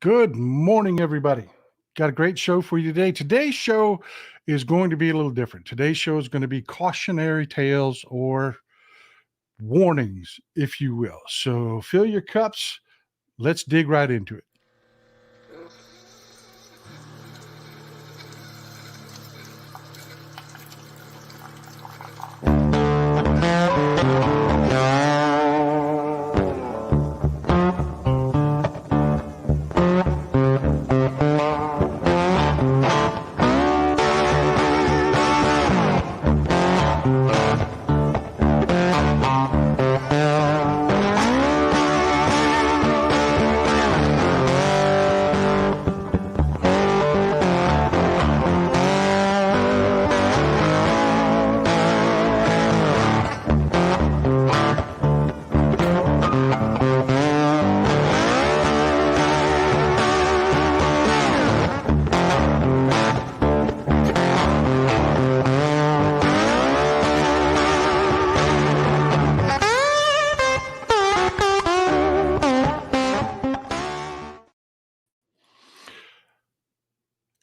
Good morning, everybody. Got a great show for you today. Today's show is going to be a little different. Today's show is going to be cautionary tales or warnings, if you will. So fill your cups. Let's dig right into it.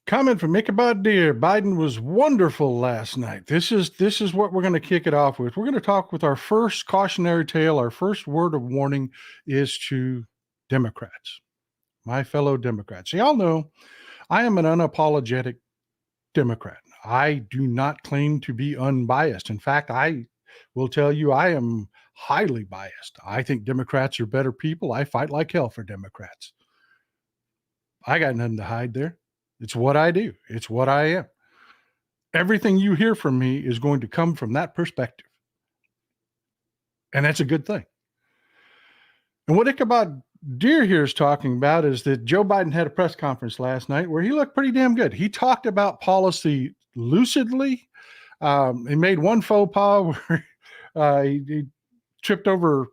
Comment from Ichabod Deer. Biden was wonderful last night. This is what we're going to kick it off with. We're going to talk with our first cautionary tale. Our first word of warning is to Democrats, my fellow Democrats. Y'all know I am an unapologetic Democrat. I do not claim to be unbiased. In fact, I will tell you I am highly biased. I think Democrats are better people. I fight like hell for Democrats. I got nothing to hide there. It's what I do. It's what I am. Everything you hear from me is going to come from that perspective. And that's a good thing. And what Ichabod Deer here is talking about is that Joe Biden had a press conference last night where he looked pretty damn good. He talked about policy lucidly. He made one faux pas where he tripped over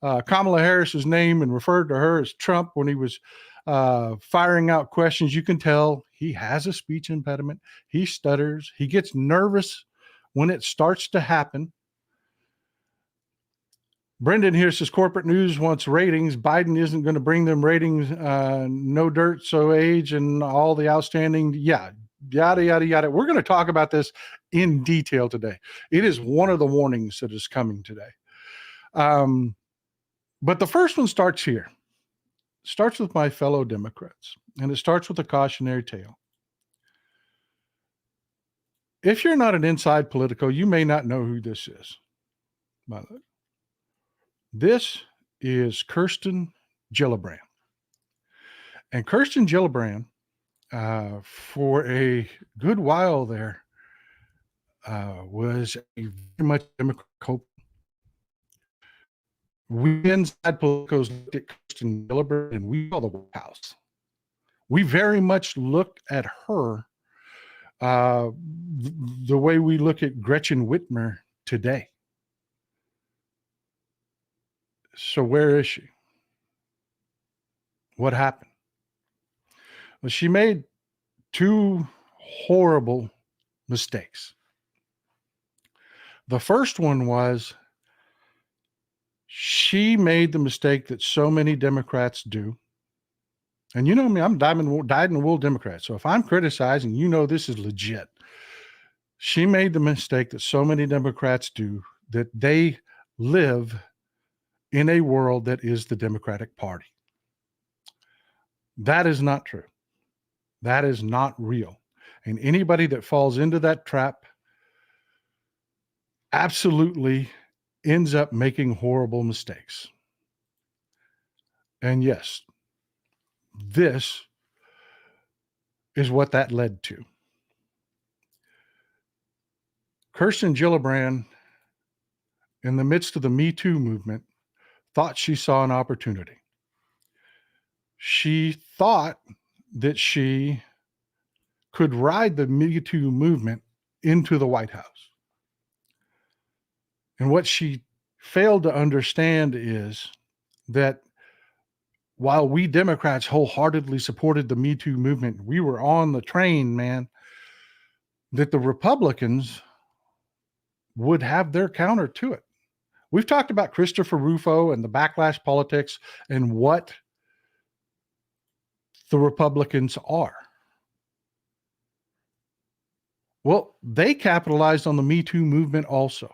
Kamala Harris's name and referred to her as Trump when he was firing out questions. You can tell he has a speech impediment. He stutters. He gets nervous when it starts to happen. Brendan here says corporate news wants ratings. Biden isn't going to bring them ratings. No dirt, so age, and all the outstanding. Yeah, yada, yada, yada. We're going to talk about this in detail today. It is one of the warnings that is coming today. But the first one starts here. It starts with my fellow Democrats, and it starts with a cautionary tale. If you're not an inside Politico, you may not know who this is. This is Kirsten Gillibrand. And Kirsten Gillibrand, for a good while there, was a very much Democrat hope. We inside Politico's looked at Kirsten Gillibrand and we saw the White House. We very much looked at her the way we look at Gretchen Whitmer today. So where is she? What happened? Well, she made two horrible mistakes. The first one was she made the mistake that so many Democrats do. And you know me, I'm dyed-in-the-wool Democrat. So if I'm criticizing, you know this is legit. She made the mistake that so many Democrats do, that they live in a world that is the Democratic Party. That is not true. That is not real. And anybody that falls into that trap absolutely ends up making horrible mistakes. And yes, this is what that led to. Kirsten Gillibrand, in the midst of the Me Too movement, thought she saw an opportunity. She thought that she could ride the Me Too movement into the White House. And what she failed to understand is that while we Democrats wholeheartedly supported the Me Too movement, we were on the train, man, that the Republicans would have their counter to it. We've talked about Christopher Rufo and the backlash politics and what the Republicans are. Well, they capitalized on the Me Too movement also.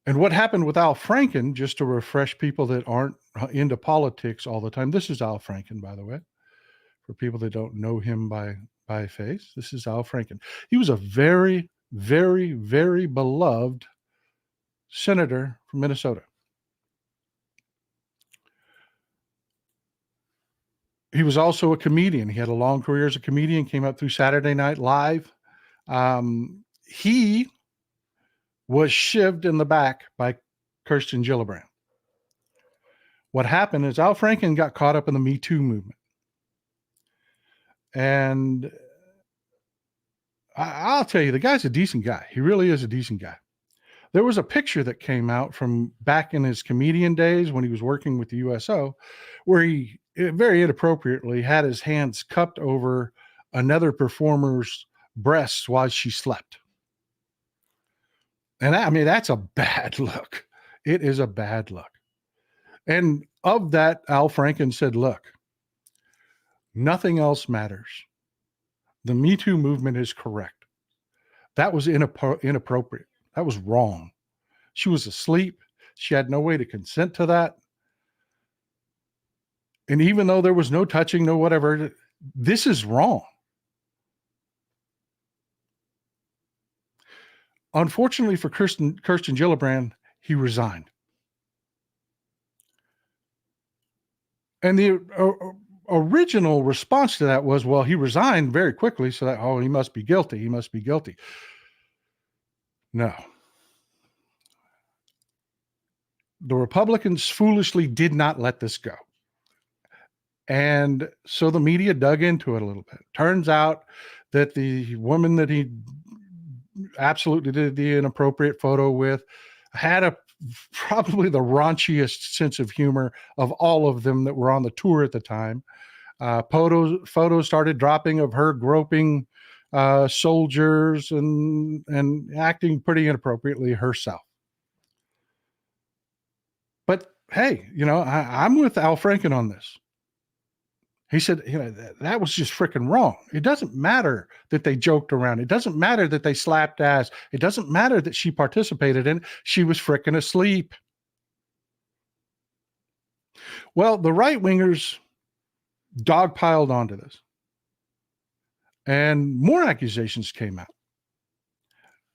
And what happened with Al Franken, just to refresh people that aren't into politics all the time, this is Al Franken, by the way, for people that don't know him by face. This is Al Franken. He was a very, very, very beloved senator from Minnesota. He was also a comedian. He had a long career as a comedian, came up through Saturday Night Live. He was shivved in the back by Kirsten Gillibrand. What happened is Al Franken got caught up in the Me Too movement. And I'll tell you, the guy's a decent guy. He really is a decent guy. There was a picture that came out from back in his comedian days when he was working with the USO, where he very inappropriately had his hands cupped over another performer's breasts while she slept. And I mean, that's a bad look. It is a bad look. And of that, Al Franken said, look, nothing else matters. The Me Too movement is correct. That was inappropriate. That was wrong. She was asleep. She had no way to consent to that. And even though there was no touching, no whatever, this is wrong. Unfortunately for Kirsten Gillibrand, he resigned. And the original response to that was, well, he resigned very quickly, so that, he must be guilty. He must be guilty. No. The Republicans foolishly did not let this go. And so the media dug into it a little bit. Turns out that the woman that he absolutely did the inappropriate photo with had probably the raunchiest sense of humor of all of them that were on the tour at the time. Photos started dropping of her groping soldiers and acting pretty inappropriately herself. But hey, I'm with Al Franken on this. He said, that was just freaking wrong. It doesn't matter that they joked around. It doesn't matter that they slapped ass. It doesn't matter that she participated in it. She was freaking asleep. Well, the right-wingers dogpiled onto this. And more accusations came out.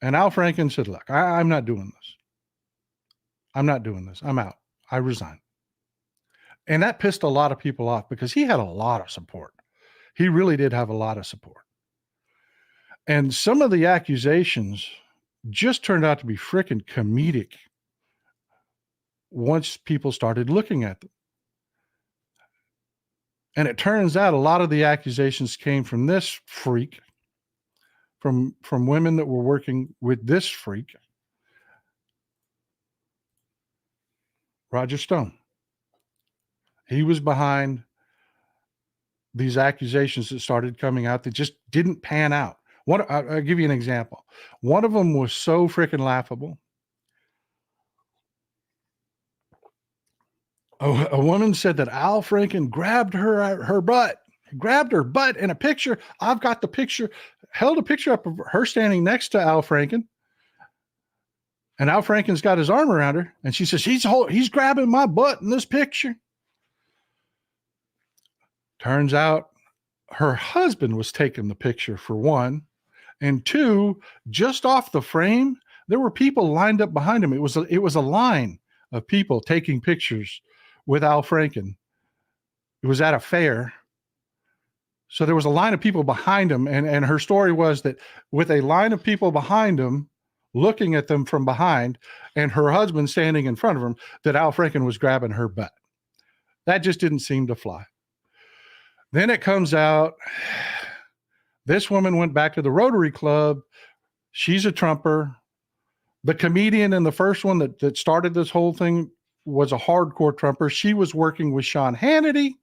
And Al Franken said, look, I'm not doing this. I'm not doing this. I'm out. I resign. And that pissed a lot of people off because he had a lot of support. He really did have a lot of support. And some of the accusations just turned out to be freaking comedic once people started looking at them. And it turns out a lot of the accusations came from this freak, from women that were working with this freak, Roger Stone. He was behind these accusations that started coming out that just didn't pan out. I'll give you an example. One of them was so freaking laughable. A woman said that Al Franken grabbed her butt. He grabbed her butt in a picture. I've got the picture, held a picture up of her standing next to Al Franken. And Al Franken's got his arm around her. And she says, he's grabbing my butt in this picture. Turns out her husband was taking the picture, for one. And two, just off the frame, there were people lined up behind him. It was a line of people taking pictures with Al Franken. It was at a fair. So there was a line of people behind him. And her story was that with a line of people behind him, looking at them from behind, and her husband standing in front of him, that Al Franken was grabbing her butt. That just didn't seem to fly. Then it comes out, this woman went back to the Rotary Club. She's a Trumper. The comedian in the first one that started this whole thing was a hardcore Trumper. She was working with Sean Hannity,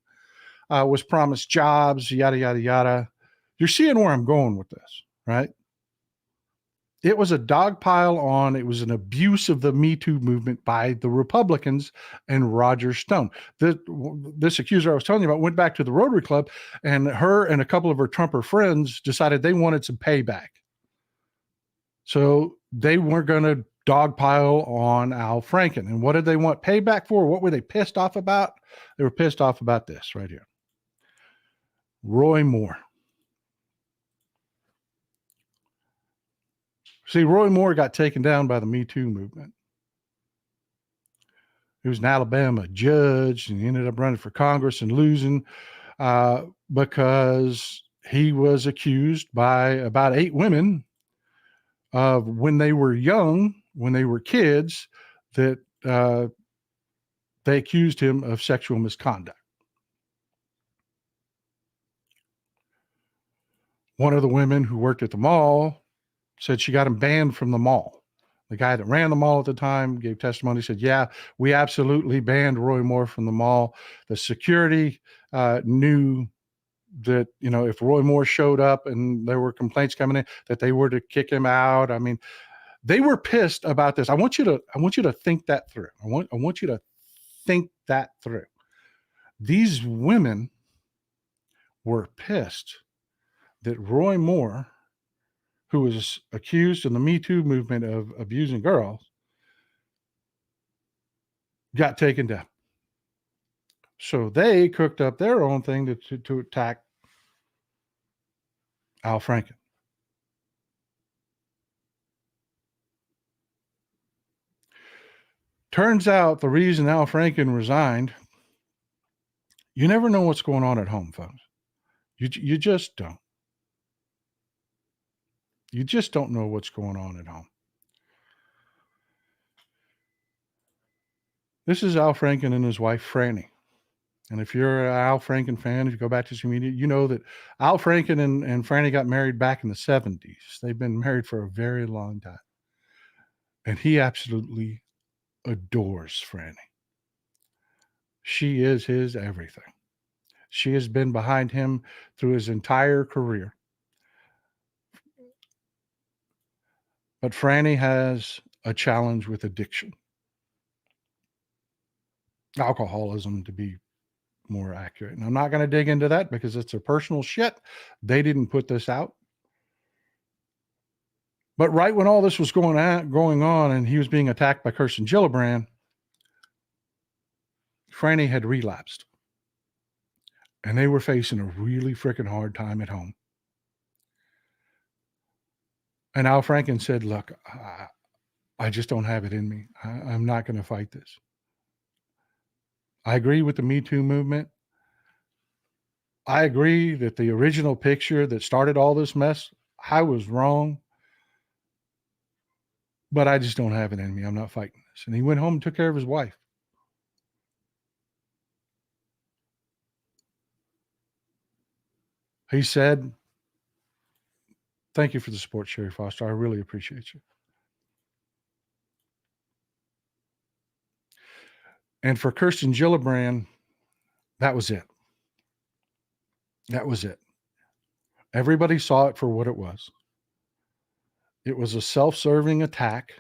was promised jobs, yada, yada, yada. You're seeing where I'm going with this, right? It was a dog pile on. It was an abuse of the Me Too movement by the Republicans and Roger Stone. This accuser I was telling you about went back to the Rotary Club, and her and a couple of her Trumper friends decided they wanted some payback. So they weren't going to dogpile on Al Franken. And what did they want payback for? What were they pissed off about? They were pissed off about this right here. Roy Moore. See, Roy Moore got taken down by the Me Too movement. He was an Alabama judge, and he ended up running for Congress and losing because he was accused by about 8 women of when they were young, when they were kids, that they accused him of sexual misconduct. One of the women who worked at the mall said she got him banned from the mall. The guy that ran the mall at the time gave testimony, said, yeah, we absolutely banned Roy Moore from the mall. The security knew that, you know, if Roy Moore showed up and there were complaints coming in, that they were to kick him out. I mean, they were pissed about this. I want you to think that through. I want you to think that through. These women were pissed that Roy Moore, who was accused in the Me Too movement of abusing girls, got taken down. So they cooked up their own thing to attack Al Franken. Turns out the reason Al Franken resigned, you never know what's going on at home, folks. You just don't. You just don't know what's going on at home. This is Al Franken and his wife, Franny. And if you're an Al Franken fan, if you go back to social media, you know that Al Franken and Franny got married back in the 70s. They've been married for a very long time. And he absolutely adores Franny. She is his everything. She has been behind him through his entire career. But Franny has a challenge with addiction. Alcoholism, to be more accurate. And I'm not going to dig into that because it's their personal shit. They didn't put this out. But right when all this was going on and he was being attacked by Kirsten Gillibrand, Franny had relapsed. And they were facing a really freaking hard time at home. And Al Franken said, look, I just don't have it in me. I'm not going to fight this. I agree with the Me Too movement. I agree that the original picture that started all this mess, I was wrong. But I just don't have it in me. I'm not fighting this. And he went home and took care of his wife. He said, thank you for the support, Sherry Foster. I really appreciate you. And for Kirsten Gillibrand, that was it. That was it. Everybody saw it for what it was. It was a self-serving attack.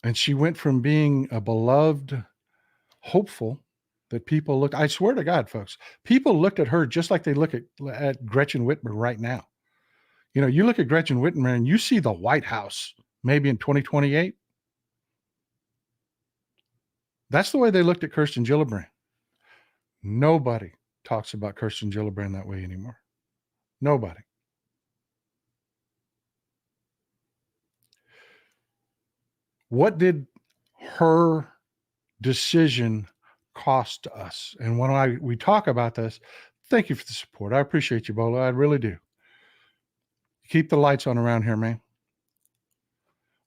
And she went from being a beloved, hopeful that people look. I swear to God, folks, people looked at her just like they look at Gretchen Whitmer right now. You know, you look at Gretchen Whitmer and you see the White House maybe in 2028. That's the way they looked at Kirsten Gillibrand. Nobody talks about Kirsten Gillibrand that way anymore. Nobody. What did her decision cost us? And when we talk about this, thank you for the support. I appreciate you, Bola. I really do. Keep the lights on around here, man.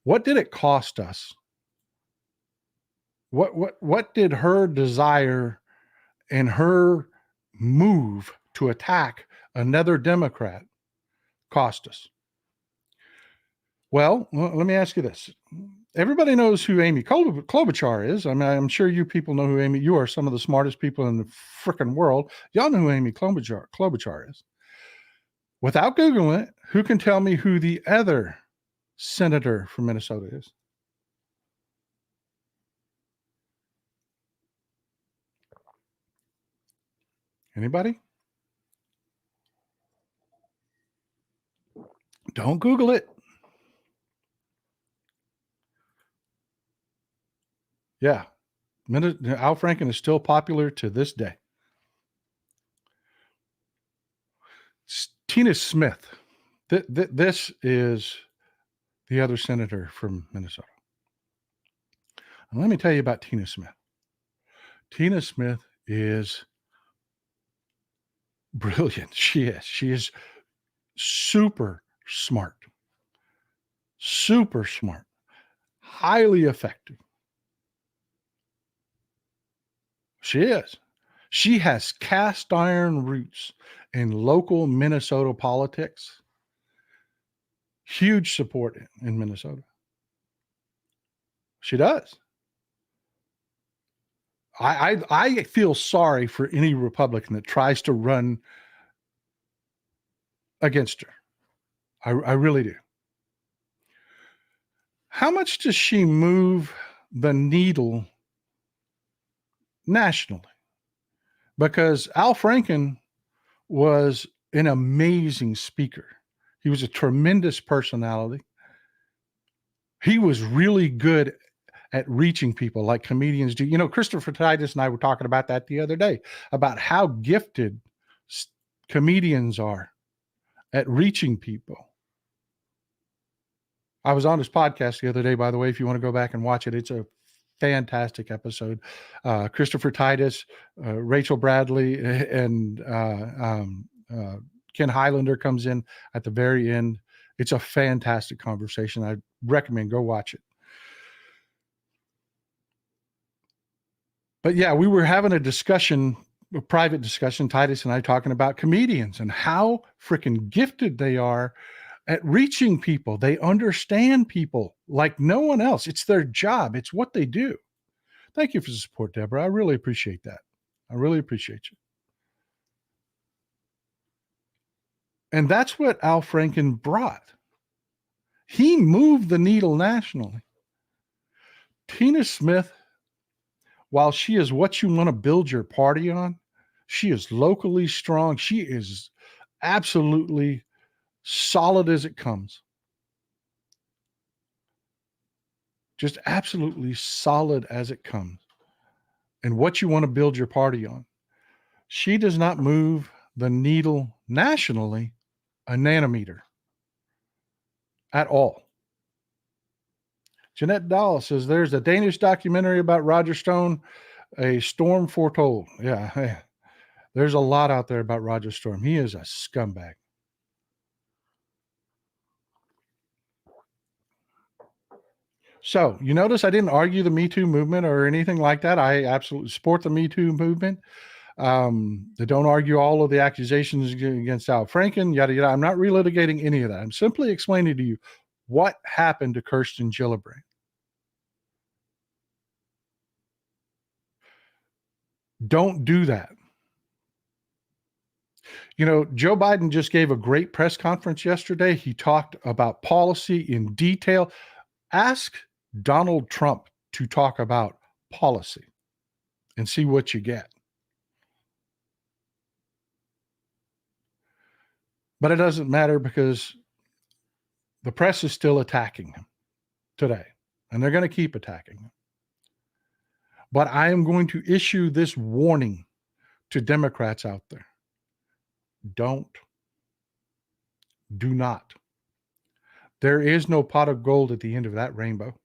What did it cost us? What did her desire and her move to attack another Democrat cost us? Well, let me ask you this. Everybody knows who Amy Klobuchar is. I mean, I'm sure you people know who Amy, you are some of the smartest people in the freaking world. Y'all know who Amy Klobuchar is. Without Googling it, who can tell me who the other senator from Minnesota is? Anybody? Don't Google it. Yeah. Al Franken is still popular to this day. Tina Smith. This is the other senator from Minnesota. And let me tell you about Tina Smith. Tina Smith is brilliant. She is. She is super smart. Super smart. Highly effective. She is. She has cast iron roots in local Minnesota politics. Huge support in Minnesota. She does. I feel sorry for any Republican that tries to run against her. I really do. How much does she move the needle nationally? Because Al Franken was an amazing speaker. He was a tremendous personality. He was really good at reaching people like comedians do. You know, Christopher Titus and I were talking about that the other day, about how gifted comedians are at reaching people. I was on his podcast the other day, by the way, if you want to go back and watch it. It's a fantastic episode. Christopher Titus, Rachel Bradley, and Ken Highlander comes in at the very end. It's a fantastic conversation. I recommend go watch it. But yeah, we were having a discussion, a private discussion, Titus and I talking about comedians and how freaking gifted they are at reaching people. They understand people like no one else. It's their job. It's what they do. Thank you for the support, Deborah. I really appreciate that. I really appreciate you. And that's what Al Franken brought. He moved the needle nationally. Tina Smith, while she is what you want to build your party on, she is locally strong. She is absolutely solid as it comes. Just absolutely solid as it comes. And what you want to build your party on. She does not move the needle nationally a nanometer at all. Jeanette Dahl says there's a Danish documentary about Roger Stone, A Storm Foretold. Yeah, there's a lot out there about Roger Stone. He is a scumbag. So you notice I didn't argue the Me Too movement or anything like that. I absolutely support the Me Too movement. They don't argue all of the accusations against Al Franken, yada, yada. I'm not relitigating any of that. I'm simply explaining to you what happened to Kirsten Gillibrand. Don't do that. You know, Joe Biden just gave a great press conference yesterday. He talked about policy in detail. Ask Donald Trump to talk about policy and see what you get. But it doesn't matter because the press is still attacking him today, and they're going to keep attacking him. But I am going to issue this warning to Democrats out there. Do not. There is no pot of gold at the end of that rainbow.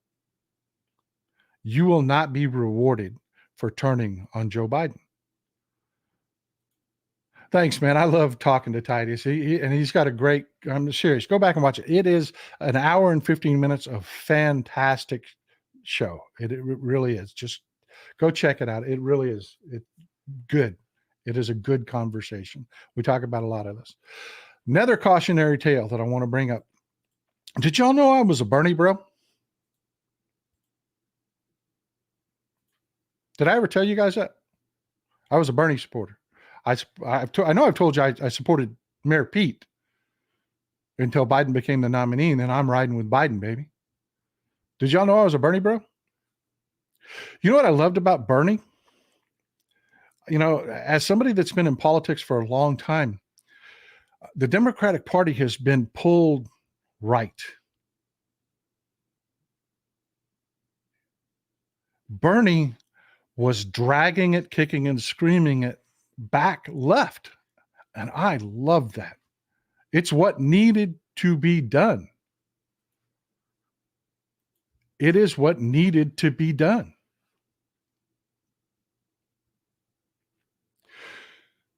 You will not be rewarded for turning on Joe Biden. Thanks, man. I love talking to Titus. And he's got a great, I'm serious. Go back and watch it. It is an hour and 15 minutes of fantastic show. It really is. Just go check it out. It really is. It's good. It is a good conversation. We talk about a lot of this. Another cautionary tale that I want to bring up. Did y'all know I was a Bernie bro? Did I ever tell you guys that? I was a Bernie supporter. I know I've told you I supported Mayor Pete until Biden became the nominee, and then I'm riding with Biden, baby. Did y'all know I was a Bernie bro? You know what I loved about Bernie? You know, as somebody that's been in politics for a long time, the Democratic Party has been pulled right. Bernie was dragging it, kicking and screaming it back left. And I love that. It's what needed to be done. It is what needed to be done.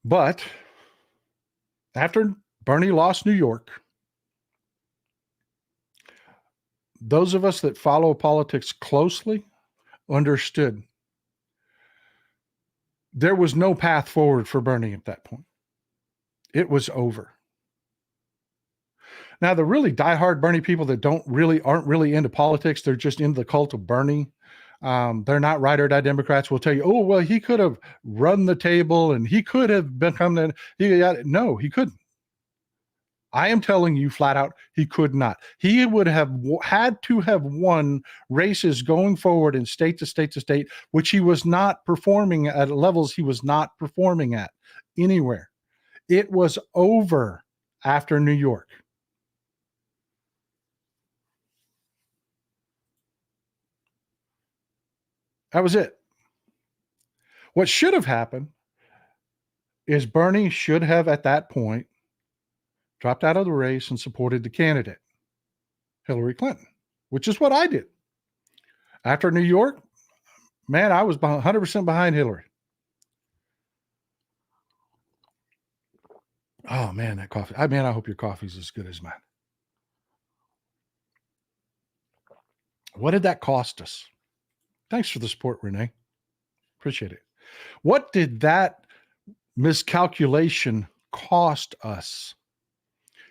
But after Bernie lost New York, those of us that follow politics closely understood there was no path forward for Bernie at that point. It was over. Now, the really diehard Bernie people that aren't really into politics, they're just into the cult of Bernie. They're not ride or die Democrats. Will tell you, oh, well, he could have run the table and he could have become no, he couldn't. I am telling you flat out, he could not. He would have had to have won races going forward in state to state to state, which he was not performing at levels he was not performing at anywhere. It was over after New York. That was it. What should have happened is Bernie should have, at that point, dropped out of the race and supported the candidate, Hillary Clinton, which is what I did. After New York, man, I was 100% behind Hillary. Oh, man, that coffee. I hope your coffee's as good as mine. What did that cost us? Thanks for the support, Renee. Appreciate it. What did that miscalculation cost us?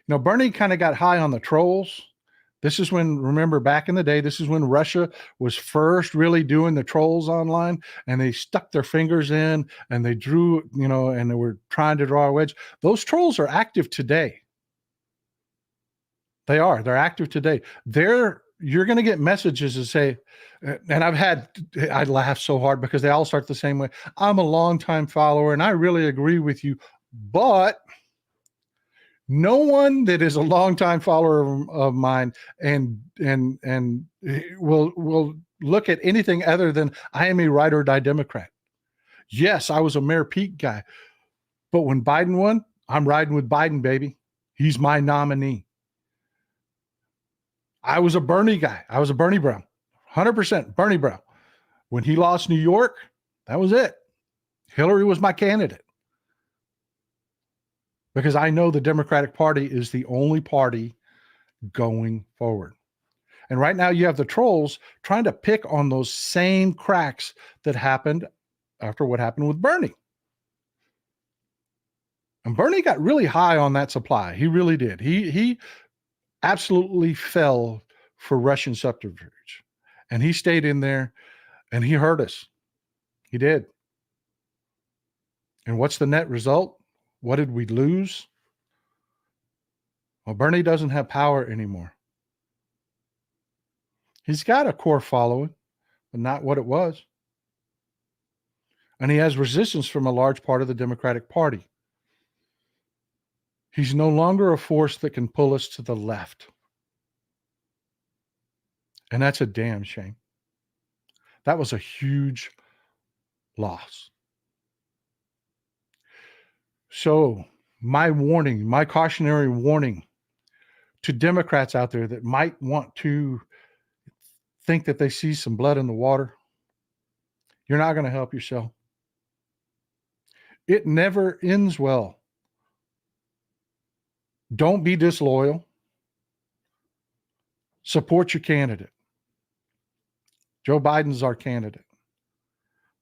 You know, Bernie kind of got high on the trolls. This is when, remember back in the day, this is when Russia was first really doing the trolls online, and they stuck their fingers in and they drew, and they were trying to draw a wedge. Those trolls are active today. They are. They're active today. You're going to get messages that say, and I laugh so hard because they all start the same way. I'm a longtime follower and I really agree with you, but no one that is a longtime follower of mine and will look at anything other than I am a ride or die Democrat. Yes, I was a Mayor Pete guy, but when Biden won, I'm riding with Biden, baby. He's my nominee. I was a Bernie guy. I was a Bernie bro, 100% Bernie bro. When he lost New York, that was it. Hillary was my candidate. Because I know the Democratic Party is the only party going forward. And right now you have the trolls trying to pick on those same cracks that happened after what happened with Bernie. And Bernie got really high on that supply. He really did. He absolutely fell for Russian subterfuge. And he stayed in there and he hurt us. He did. And what's the net result? What did we lose? Well, Bernie doesn't have power anymore. He's got a core following, but not what it was. And he has resistance from a large part of the Democratic Party. He's no longer a force that can pull us to the left. And that's a damn shame. That was a huge loss. So my cautionary warning to Democrats out there that might want to think that they see some blood in the water, you're not going to help yourself. It never ends well. Don't be disloyal. Support your candidate. Joe Biden's our candidate.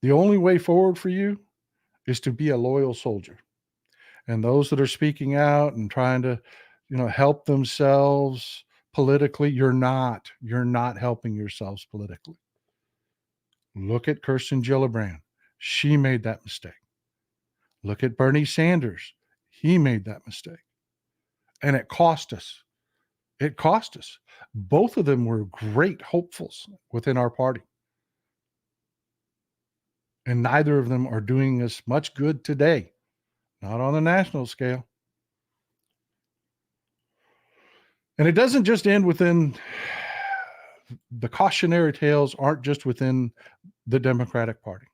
The only way forward for you is to be a loyal soldier. And those that are speaking out and trying to, help themselves politically, you're not helping yourselves politically. Look at Kirsten Gillibrand. She made that mistake. Look at Bernie Sanders. He made that mistake. And it cost us. It cost us. Both of them were great hopefuls within our party. And neither of them are doing us much good today, not on a national scale. And it doesn't just end within the cautionary tales, aren't just within the Democratic Party. I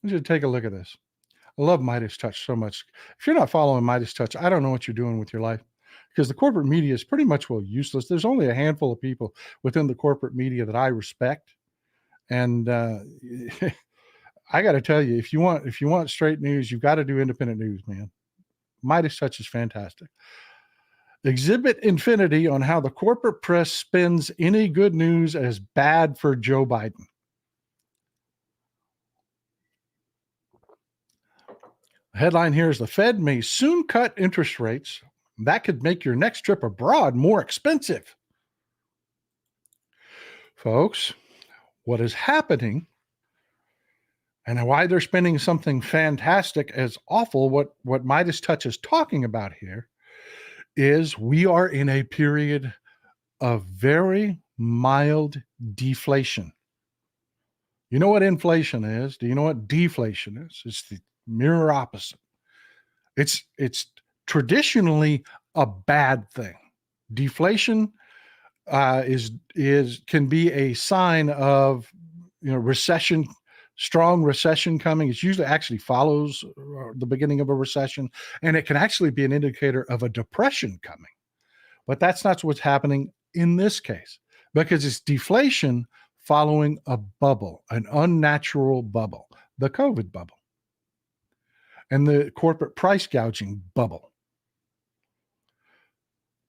want you to take a look at this. I love Midas Touch so much. If you're not following Midas Touch, I don't know what you're doing with your life, because the corporate media is pretty much useless. There's only a handful of people within the corporate media that I respect. And I got to tell you, if you want straight news, you've got to do independent news, man. Midas Touch is fantastic. Exhibit infinity on how the corporate press spins any good news as bad for Joe Biden. The headline here is the Fed may soon cut interest rates. That could make your next trip abroad more expensive. Folks, what is happening and why they're spending something fantastic as awful, what Midas Touch is talking about here, is we are in a period of very mild deflation. You know what inflation is? Do you know what deflation is? It's the mirror opposite. It's traditionally a bad thing. Deflation can be a sign of recession, strong recession coming. It usually actually follows the beginning of a recession, and it can actually be an indicator of a depression coming. But that's not what's happening in this case, because it's deflation following a bubble, an unnatural bubble, the COVID bubble, and the corporate price gouging bubble.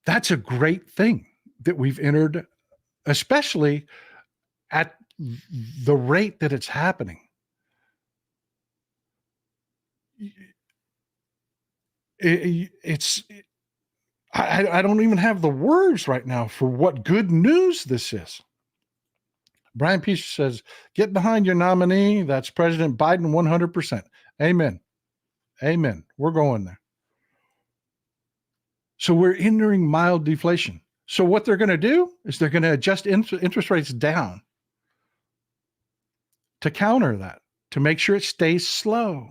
That's a great thing that we've entered, especially at the rate that it's happening. I don't even have the words right now for what good news this is. Brian Peace says, get behind your nominee. That's President Biden 100%. Amen. Amen. We're going there. So we're entering mild deflation. So what they're going to do is they're going to adjust interest rates down to counter that, to make sure it stays slow.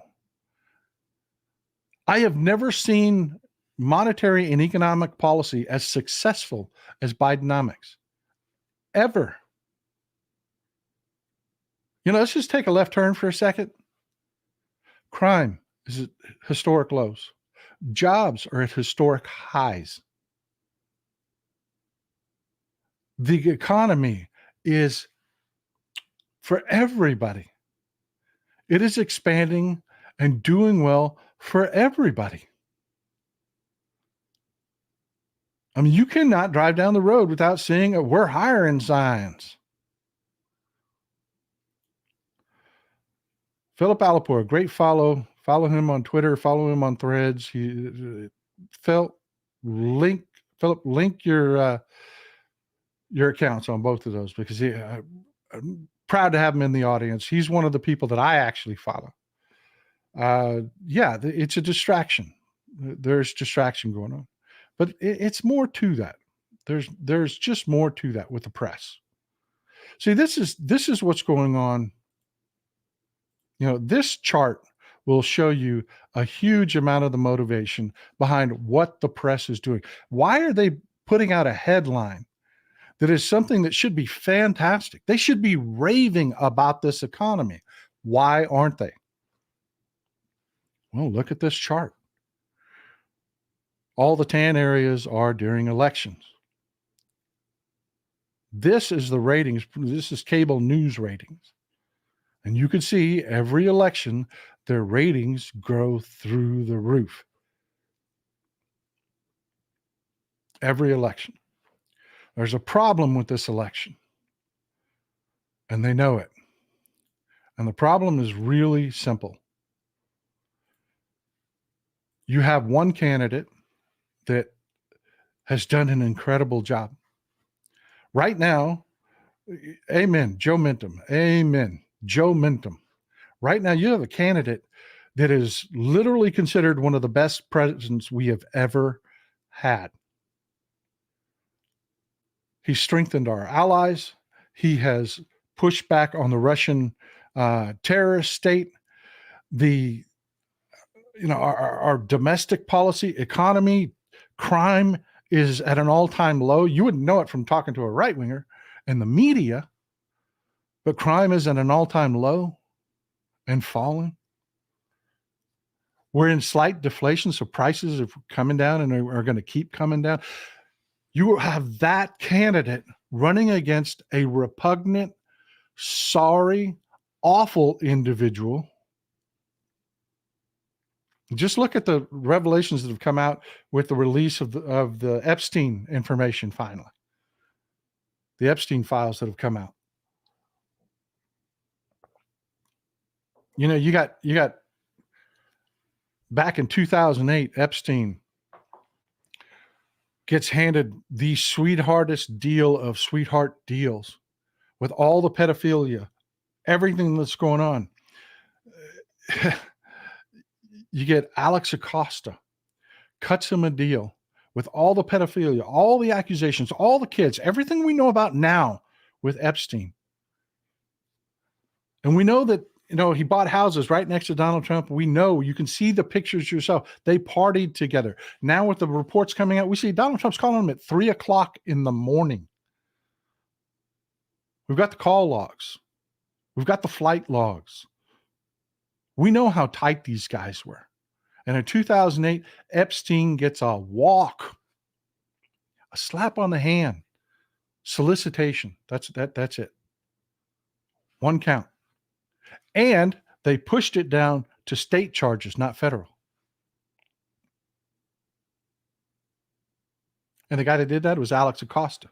I have never seen monetary and economic policy as successful as Bidenomics. Ever. Let's just take a left turn for a second. Crime is at historic lows. Jobs are at historic highs. The economy is, for everybody, it is expanding and doing well for everybody. I mean, you cannot drive down the road without seeing a "we're hiring" signs. Philip Alipore, great follow. Follow him on Twitter. Follow him on Threads. Philip, link your accounts on both of those, because I'm proud to have him in the audience. He's one of the people that I actually follow. It's a distraction. There's distraction going on, but it's more to that. There's just more to that with the press. See, this is what's going on. This chart will show you a huge amount of the motivation behind what the press is doing. Why are they putting out a headline that is something that should be fantastic? They should be raving about this economy. Why aren't they? Well, look at this chart. All the tan areas are during elections. This is the ratings. This is cable news ratings. And you can see every election, their ratings grow through the roof. Every election. There's a problem with this election, and they know it. And the problem is really simple. You have one candidate that has done an incredible job. Right now, amen, Joe Mintum. Amen, Joe Mintum. Right now, you have a candidate that is literally considered one of the best presidents we have ever had. He strengthened our allies. He has pushed back on the Russian terrorist state. The our domestic policy, economy, crime is at an all-time low. You wouldn't know it from talking to a right-winger and the media, but crime is at an all-time low and falling. We're in slight deflation, so prices are coming down and are going to keep coming down. You have that candidate running against a repugnant, sorry, awful individual. Just look at the revelations that have come out with the release of the Epstein information finally. The Epstein files that have come out. You got back in 2008, Epstein gets handed the sweetheartest deal of sweetheart deals with all the pedophilia, everything that's going on. You get Alex Acosta, cuts him a deal with all the pedophilia, all the accusations, all the kids, everything we know about now with Epstein. And we know that, he bought houses right next to Donald Trump. We know, you can see the pictures yourself. They partied together. Now with the reports coming out, we see Donald Trump's calling him at 3:00 in the morning. We've got the call logs. We've got the flight logs. We know how tight these guys were. And in 2008, Epstein gets a walk, a slap on the hand, solicitation. That's it. One count. And they pushed it down to state charges, not federal. And the guy that did that was Alex Acosta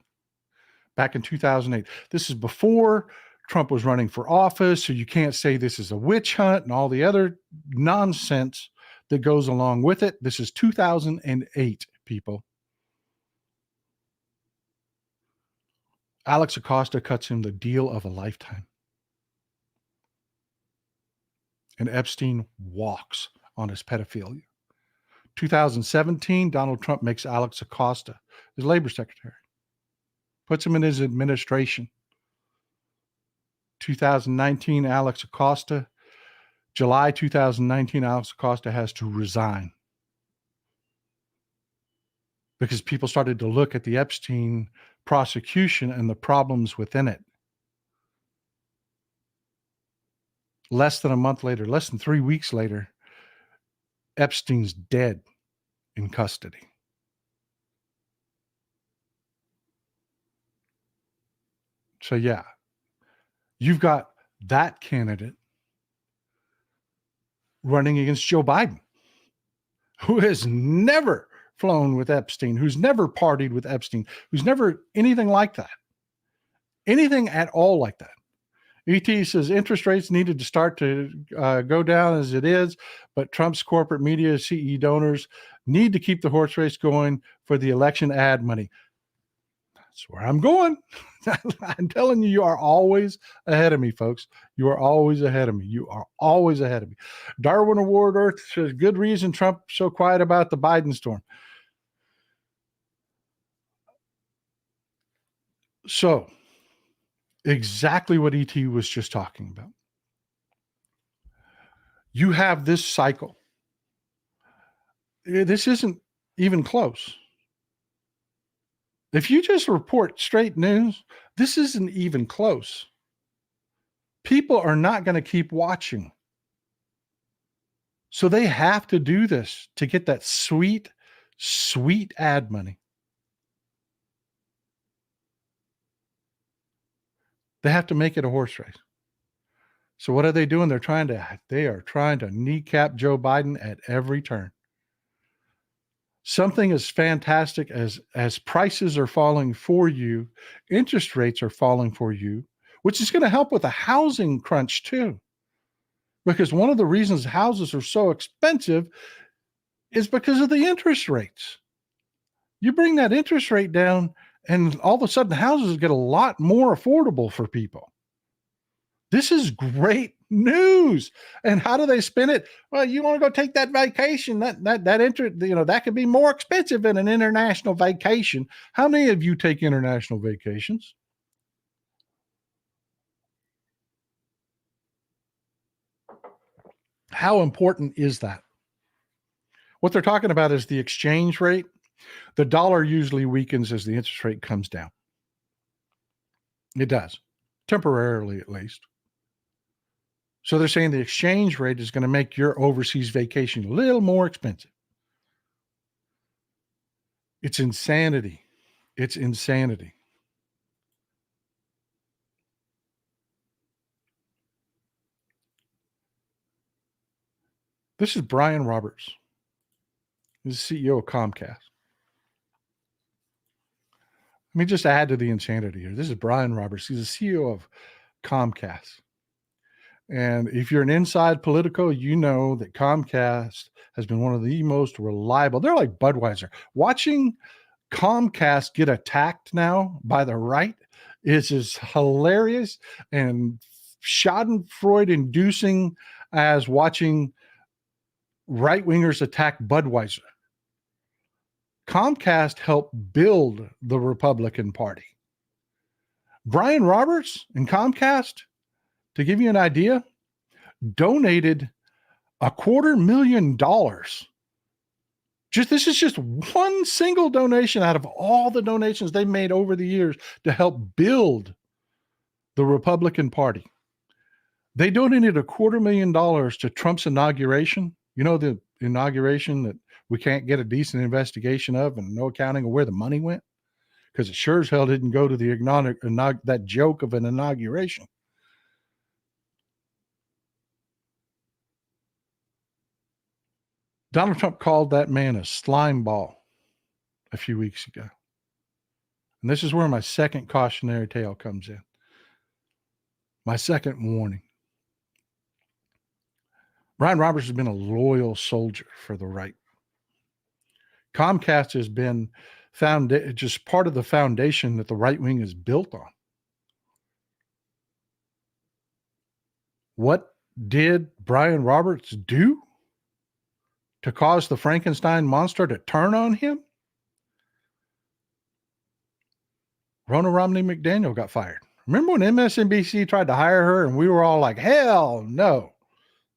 back in 2008. This is before Trump was running for office, so you can't say this is a witch hunt and all the other nonsense that goes along with it. This is 2008, people. Alex Acosta cuts him the deal of a lifetime. And Epstein walks on his pedophilia. 2017, Donald Trump makes Alex Acosta his labor secretary, puts him in his administration. 2019, Alex Acosta, July 2019, Alex Acosta has to resign because people started to look at the Epstein prosecution and the problems within it. Less than a month later, less than 3 weeks later, Epstein's dead in custody. So yeah, you've got that candidate running against Joe Biden, who has never flown with Epstein, who's never partied with Epstein, who's never anything like that, anything at all like that. ET says interest rates needed to start to go down as it is, but Trump's corporate media CE donors need to keep the horse race going for the election ad money. That's where I'm going. I'm telling you, you are always ahead of me, folks. You are always ahead of me. You are always ahead of me. Darwin Award Earth says, good reason Trump so quiet about the Biden storm. So, exactly what ET was just talking about. You have this cycle. This isn't even close. If you just report straight news, this isn't even close. People are not going to keep watching. So they have to do this to get that sweet, sweet ad money. They have to make it a horse race. So what are they doing? They are trying to kneecap Joe Biden at every turn. Something as fantastic as prices are falling for you, interest rates are falling for you, which is going to help with the housing crunch too. Because one of the reasons houses are so expensive is because of the interest rates. You bring that interest rate down, and all of a sudden houses get a lot more affordable for people. This is great News. And how do they spin it? Well, you want to go take that vacation, that could be more expensive than an international vacation. How many of you take international vacations? How important is that? What they're talking about is the exchange rate. The dollar usually weakens as the interest rate comes down. It does, temporarily at least. So they're saying the exchange rate is going to make your overseas vacation a little more expensive. It's insanity. It's insanity. This is Brian Roberts. He's the CEO of Comcast. Let me just add to the insanity here. This is Brian Roberts. He's the CEO of Comcast. And if you're an inside Politico, you know that Comcast has been one of the most reliable. They're like Budweiser. Watching Comcast get attacked now by the right is as hilarious and schadenfreude inducing as watching right wingers attack Budweiser. Comcast helped build the Republican Party. Brian Roberts and Comcast, to give you an idea, donated $250,000. This is just one single donation out of all the donations they made over the years to help build the Republican Party. They donated $250,000 to Trump's inauguration. You know, the inauguration that we can't get a decent investigation of and no accounting of where the money went? Because it sure as hell didn't go to that joke of an inauguration. Donald Trump called that man a slime ball a few weeks ago. And this is where my second cautionary tale comes in. My second warning. Brian Roberts has been a loyal soldier for the right. Comcast has been just part of the foundation that the right wing is built on. What did Brian Roberts do to cause the Frankenstein monster to turn on him? Ronna Romney McDaniel got fired. Remember when MSNBC tried to hire her and we were all like, hell no,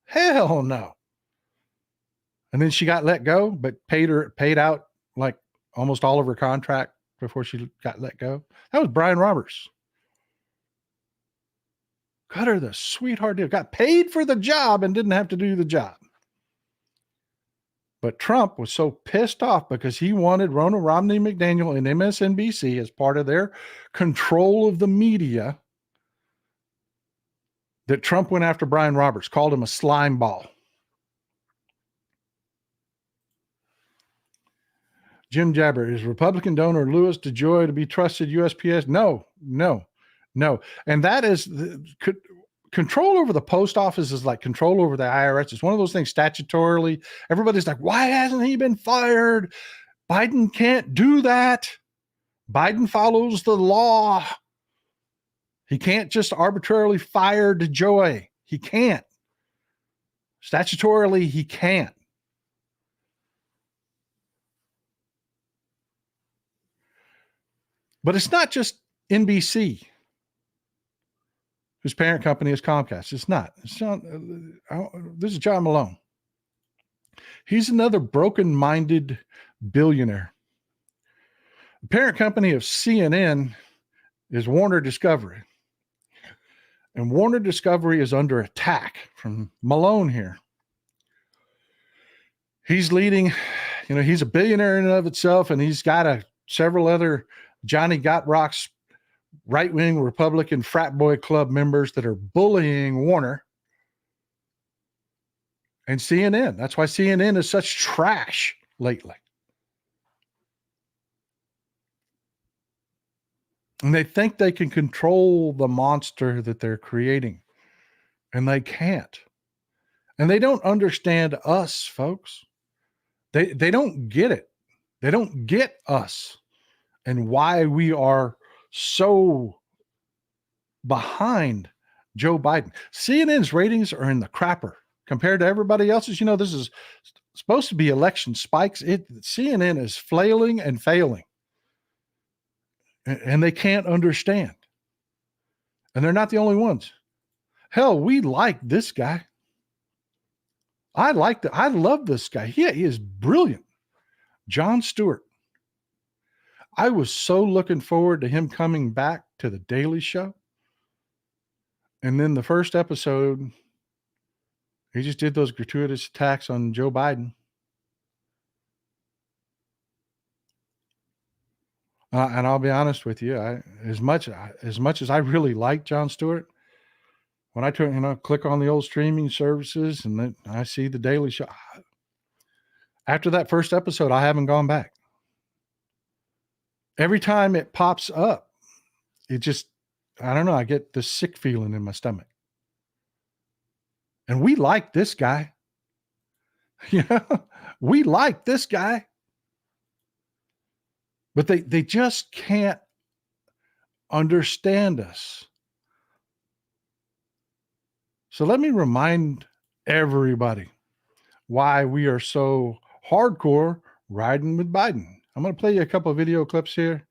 hell no. And then she got let go, but paid out like almost all of her contract before she got let go. That was Brian Roberts. Cut her the sweetheart deal. Got paid for the job and didn't have to do the job. But Trump was so pissed off because he wanted Ronna Romney McDaniel and MSNBC as part of their control of the media that Trump went after Brian Roberts, called him a slime ball. Jim Jabber, is Republican donor Louis DeJoy to be trusted USPS? No. And that is control over the post office is like control over the IRS. It's one of those things statutorily. Everybody's like, why hasn't he been fired? Biden can't do that. Biden follows the law. He can't just arbitrarily fire DeJoy. He can't. Statutorily, he can't. But it's not just NBC, whose parent company is Comcast. It's not. This is John Malone. He's another broken-minded billionaire. The parent company of CNN is Warner Discovery. And Warner Discovery is under attack from Malone here. He's leading, he's a billionaire in and of itself, and he's got several other Johnny Got Rocks right-wing Republican frat boy club members that are bullying Warner and CNN. That's why CNN is such trash lately. And they think they can control the monster that they're creating. And they can't. And they don't understand us, folks. They don't get it. They don't get us and why we are so behind Joe Biden. CNN's ratings are in the crapper compared to everybody else's. You know, this is supposed to be election spikes. CNN is flailing and failing, and they can't understand. And they're not the only ones. Hell, we like this guy. I love this guy. He is brilliant. Jon Stewart. I was so looking forward to him coming back to The Daily Show. And then the first episode, he just did those gratuitous attacks on Joe Biden. And I'll be honest with you, as much as I really like Jon Stewart, when I click on the old streaming services and then I see The Daily Show, after that first episode, I haven't gone back. Every time it pops up, it just, I don't know, I get this sick feeling in my stomach. And we like this guy. Yeah, we like this guy. But they just can't understand us. So let me remind everybody why we are so hardcore riding with Biden. I'm going to play you a couple of video clips here.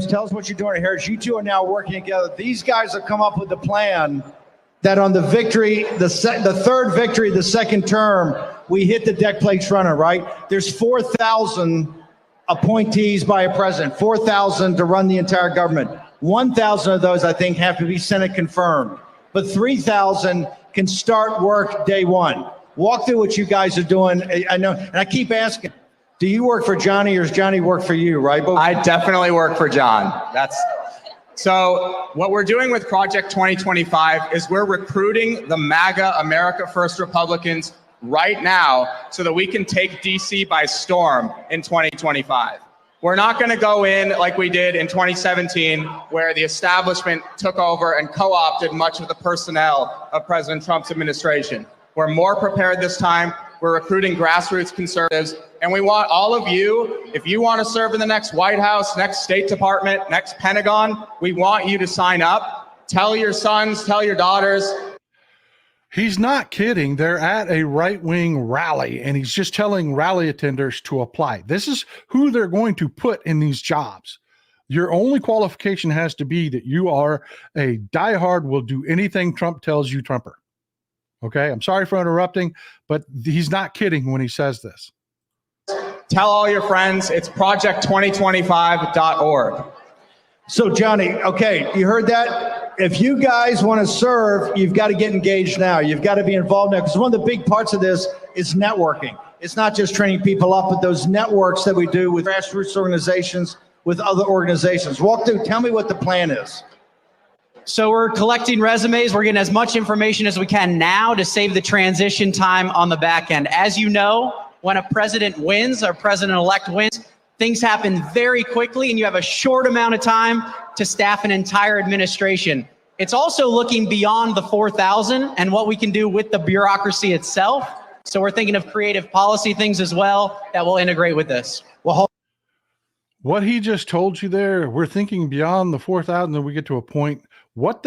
Tell us what you're doing here. You two are now working together. These guys have come up with the plan that on the victory, the third victory, the second term, we hit the deck plates running, right? There's 4,000 appointees by a president, 4,000 to run the entire government. 1,000 of those, I think, have to be Senate confirmed. But 3,000 can start work day one. Walk through what you guys are doing. I know, and I keep asking, do you work for Johnny or does Johnny work for you, right? But I definitely work for John. So what we're doing with Project 2025 is we're recruiting the MAGA America First Republicans right now so that we can take DC by storm in 2025. We're not going to go in like we did in 2017, where the establishment took over and co-opted much of the personnel of President Trump's administration. We're more prepared this time. We're recruiting grassroots conservatives, and we want all of you, if you want to serve in the next White House, next State Department, next Pentagon, we want you to sign up. Tell your sons, tell your daughters. He's not kidding. They're at a right-wing rally, and he's just telling rally attenders to apply. This is who they're going to put in these jobs. Your only qualification has to be that you are a diehard, will do anything Trump tells you Trumper. Okay, I'm sorry for interrupting, but he's not kidding when he says this. Tell all your friends. It's project2025.org. so, Johnny, okay, you heard that? If you guys want to serve, you've got to get engaged now. You've got to be involved now, because one of the big parts of this is networking. It's not just training people up, but those networks that we do with grassroots organizations, with other organizations. Walk through, tell me what the plan is. So we're collecting resumes. We're getting as much information as we can now to save the transition time on the back end. As you know, when a president wins, or president-elect wins, things happen very quickly, and you have a short amount of time to staff an entire administration. It's also looking beyond the 4,000 and what we can do with the bureaucracy itself. So we're thinking of creative policy things as well that will integrate with this. Well, what he just told you there, we're thinking beyond the 4,000, and we get to a point. What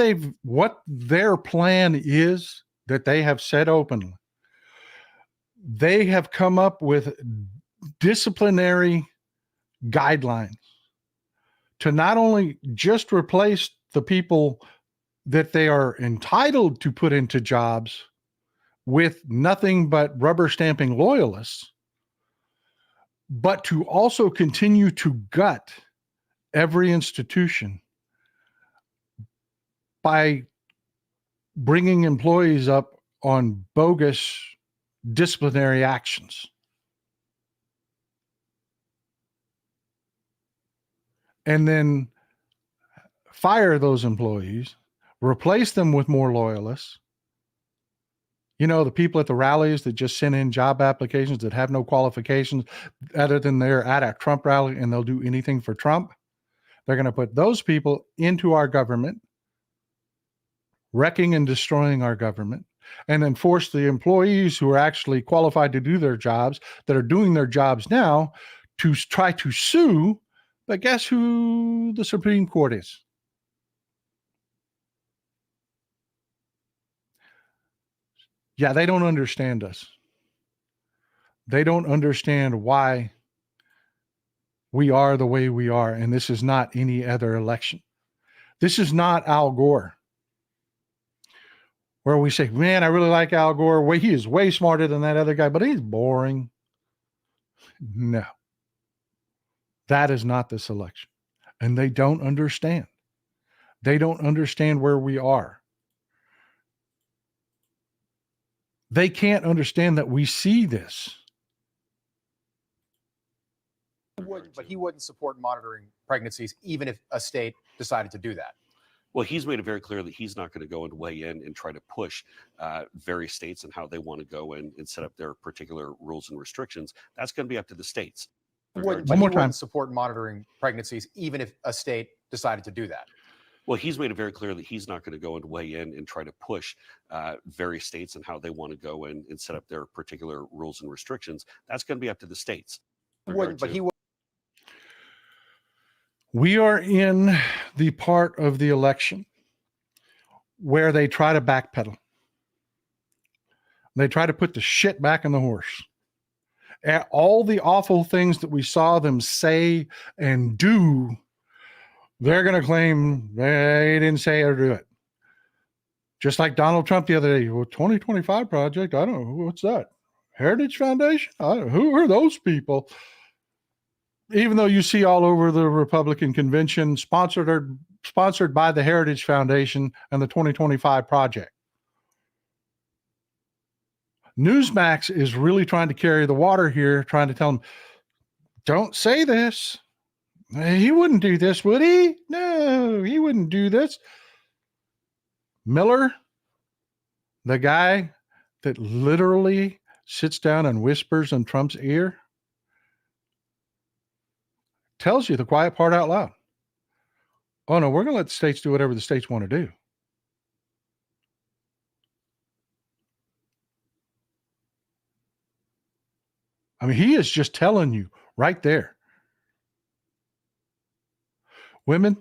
their plan is that they have said openly. They have come up with disciplinary guidelines to not only just replace the people that they are entitled to put into jobs with nothing but rubber stamping loyalists, but to also continue to gut every institution by bringing employees up on bogus disciplinary actions. And then fire those employees, replace them with more loyalists. You know, the people at the rallies that just send in job applications that have no qualifications other than they're at a Trump rally and they'll do anything for Trump. They're going to put those people into our government, wrecking and destroying our government, and then force the employees who are actually qualified to do their jobs, that are doing their jobs now, to try to sue But guess who the Supreme Court is? Yeah, they don't understand us. They don't understand why we are the way we are. And this is not any other election. This is not Al Gore, where we say, man, I really like Al Gore. He is way smarter than that other guy, but he's boring. No, that is not this election. And they don't understand. They don't understand where we are. They can't understand that we see this. But he wouldn't support monitoring pregnancies, even if a state decided to do that. Well, he's made it very clear that he's not going to go and weigh in and try to push various states and how they want to go in and set up their particular rules and restrictions. That's going to be up to the states. But One he more time. wouldn't support monitoring pregnancies, even if a state decided to do that. Well, he's made it very clear that he's not going to go and weigh in and try to push various states and how they want to go in and set up their particular rules and restrictions. That's going to be up to the states. But he would. We are in the part of the election where they try to backpedal. They try to put the shit back in the horse. All the awful things that we saw them say and do, they're going to claim they didn't say or do it. Just like Donald Trump the other day, well, 2025 project, I don't know, what's that? Heritage Foundation? Who are those people? Even though you see all over the Republican convention sponsored by the Heritage Foundation and the 2025 project. Newsmax is really trying to carry the water here, trying to tell them, don't say this. He wouldn't do this, would he? No, he wouldn't do this. Miller, the guy that literally sits down and whispers in Trump's ear, tells you the quiet part out loud. Oh, no, we're going to let the states do whatever the states want to do. I mean, he is just telling you right there. Women,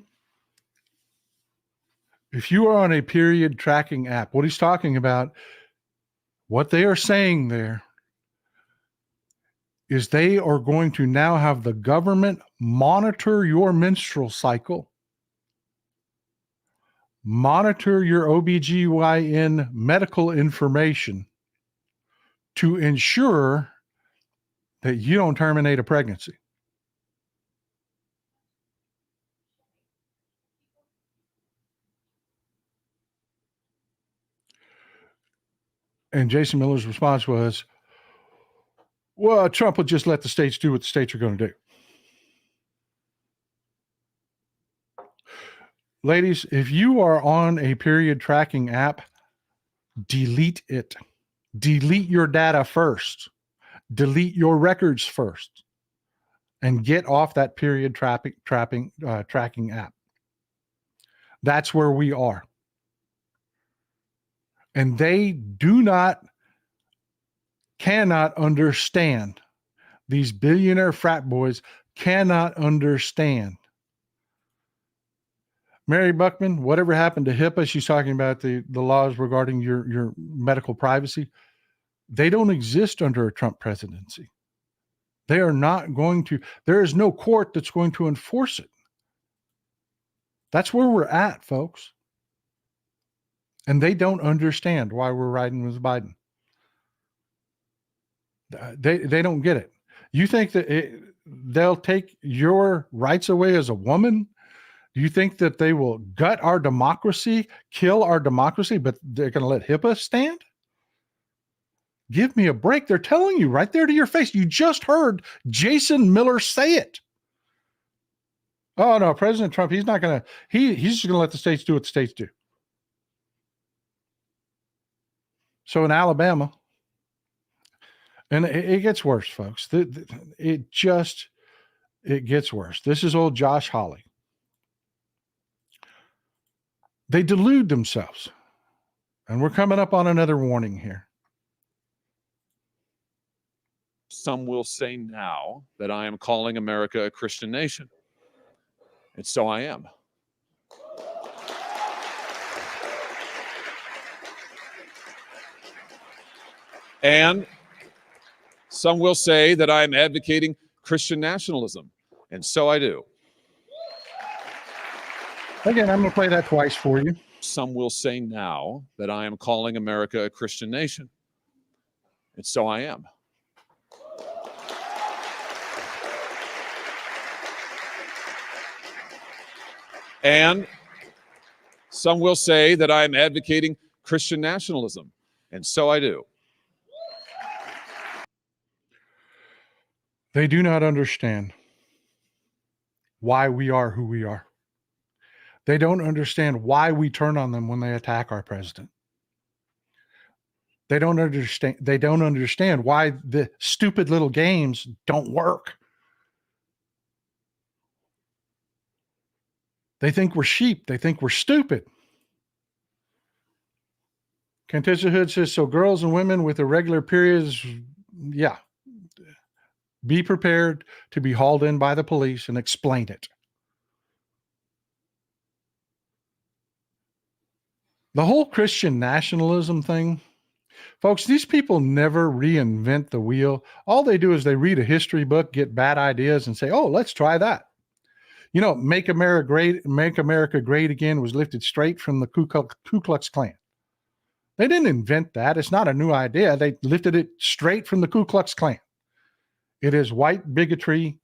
if you are on a period tracking app, what he's talking about, what they are saying there is they are going to now have the government monitor your menstrual cycle, monitor your OBGYN medical information to ensure that you don't terminate a pregnancy. And Jason Miller's response was, well, Trump will just let the states do what the states are going to do. Ladies, if you are on a period tracking app, delete it. Delete your data first. Delete your records first. And get off that period tracking app. That's where we are. And they cannot understand. These billionaire frat boys cannot understand. Mary Buckman, whatever happened to HIPAA? She's talking about the laws regarding your medical privacy. They don't exist under a Trump presidency. They are not going to, there is no court that's going to enforce it. That's where we're at, folks. And they don't understand why we're riding with Biden. They don't get it. You think that they'll take your rights away as a woman? Do you think that they will gut our democracy, kill our democracy, but they're going to let HIPAA stand? Give me a break. They're telling you right there to your face. You just heard Jason Miller say it. Oh, no, President Trump, he's not going to, he's just going to let the states do what the states do. So in Alabama, and it gets worse, folks. It gets worse. This is old Josh Hawley. They delude themselves. And we're coming up on another warning here. Some will say now that I am calling America a Christian nation. And so I am. And some will say that I am advocating Christian nationalism, and so I do. Again, I'm going to play that twice for you. Some will say now that I am calling America a Christian nation, and so I am. And some will say that I am advocating Christian nationalism, and so I do. They do not understand why we are who we are. They don't understand why we turn on them when they attack our president. They don't understand why the stupid little games don't work. They think we're sheep. They think we're stupid. Contessa Hood says, so girls and women with irregular periods, yeah, be prepared to be hauled in by the police and explain it. The whole Christian nationalism thing, folks, these people never reinvent the wheel. All they do is they read a history book, get bad ideas, and say, oh, let's try that. You know, Make America Great Again was lifted straight from the Ku Klux Klan. They didn't invent that. It's not a new idea. They lifted it straight from the Ku Klux Klan. It is white bigotry.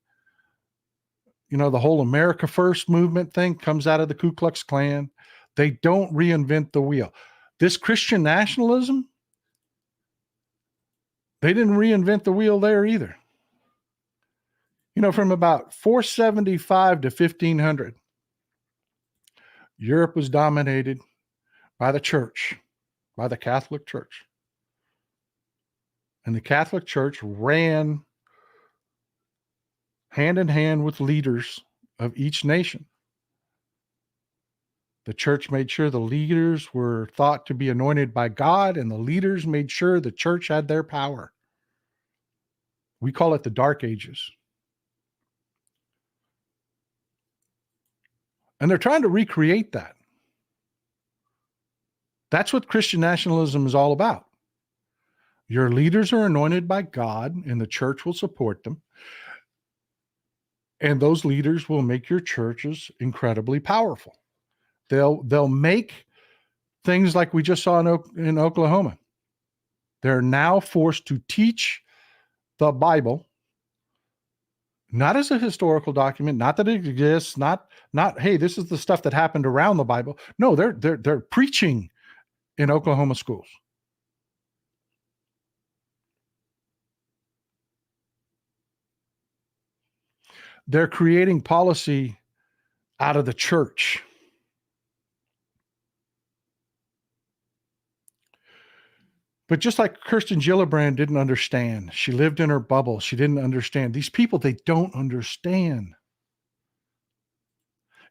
You know, the whole America First movement thing comes out of the Ku Klux Klan. They don't reinvent the wheel. This Christian nationalism, they didn't reinvent the wheel there either. You know, from about 475 to 1500, Europe was dominated by the church, by the Catholic Church. And the Catholic Church ran hand in hand with leaders of each nation. The church made sure the leaders were thought to be anointed by God, and the leaders made sure the church had their power. We call it the Dark Ages. And they're trying to recreate that. That's what Christian nationalism is all about. Your leaders are anointed by God, and the church will support them. And those leaders will make your churches incredibly powerful. They'll make things like we just saw in Oklahoma. They're now forced to teach the Bible, not as a historical document, not that it exists, not hey, this is the stuff that happened around the Bible. No, they're preaching in Oklahoma schools. They're creating policy out of the church. But just like Kirsten Gillibrand didn't understand, she lived in her bubble. She didn't understand. These people, they don't understand.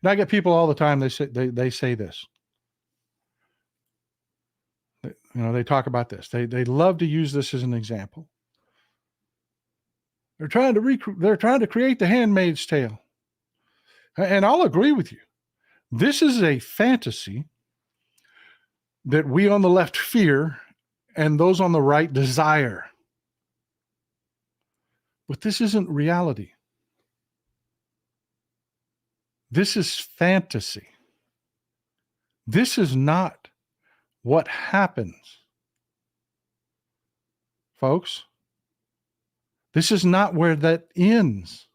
And I get people all the time. They say this. You know, they talk about this. They love to use this as an example. They're trying to create the Handmaid's Tale, and I'll agree with you. This is a fantasy that we on the left fear, and those on the right desire. But this isn't reality. This is fantasy. This is not what happens. Folks, this is not where that ends.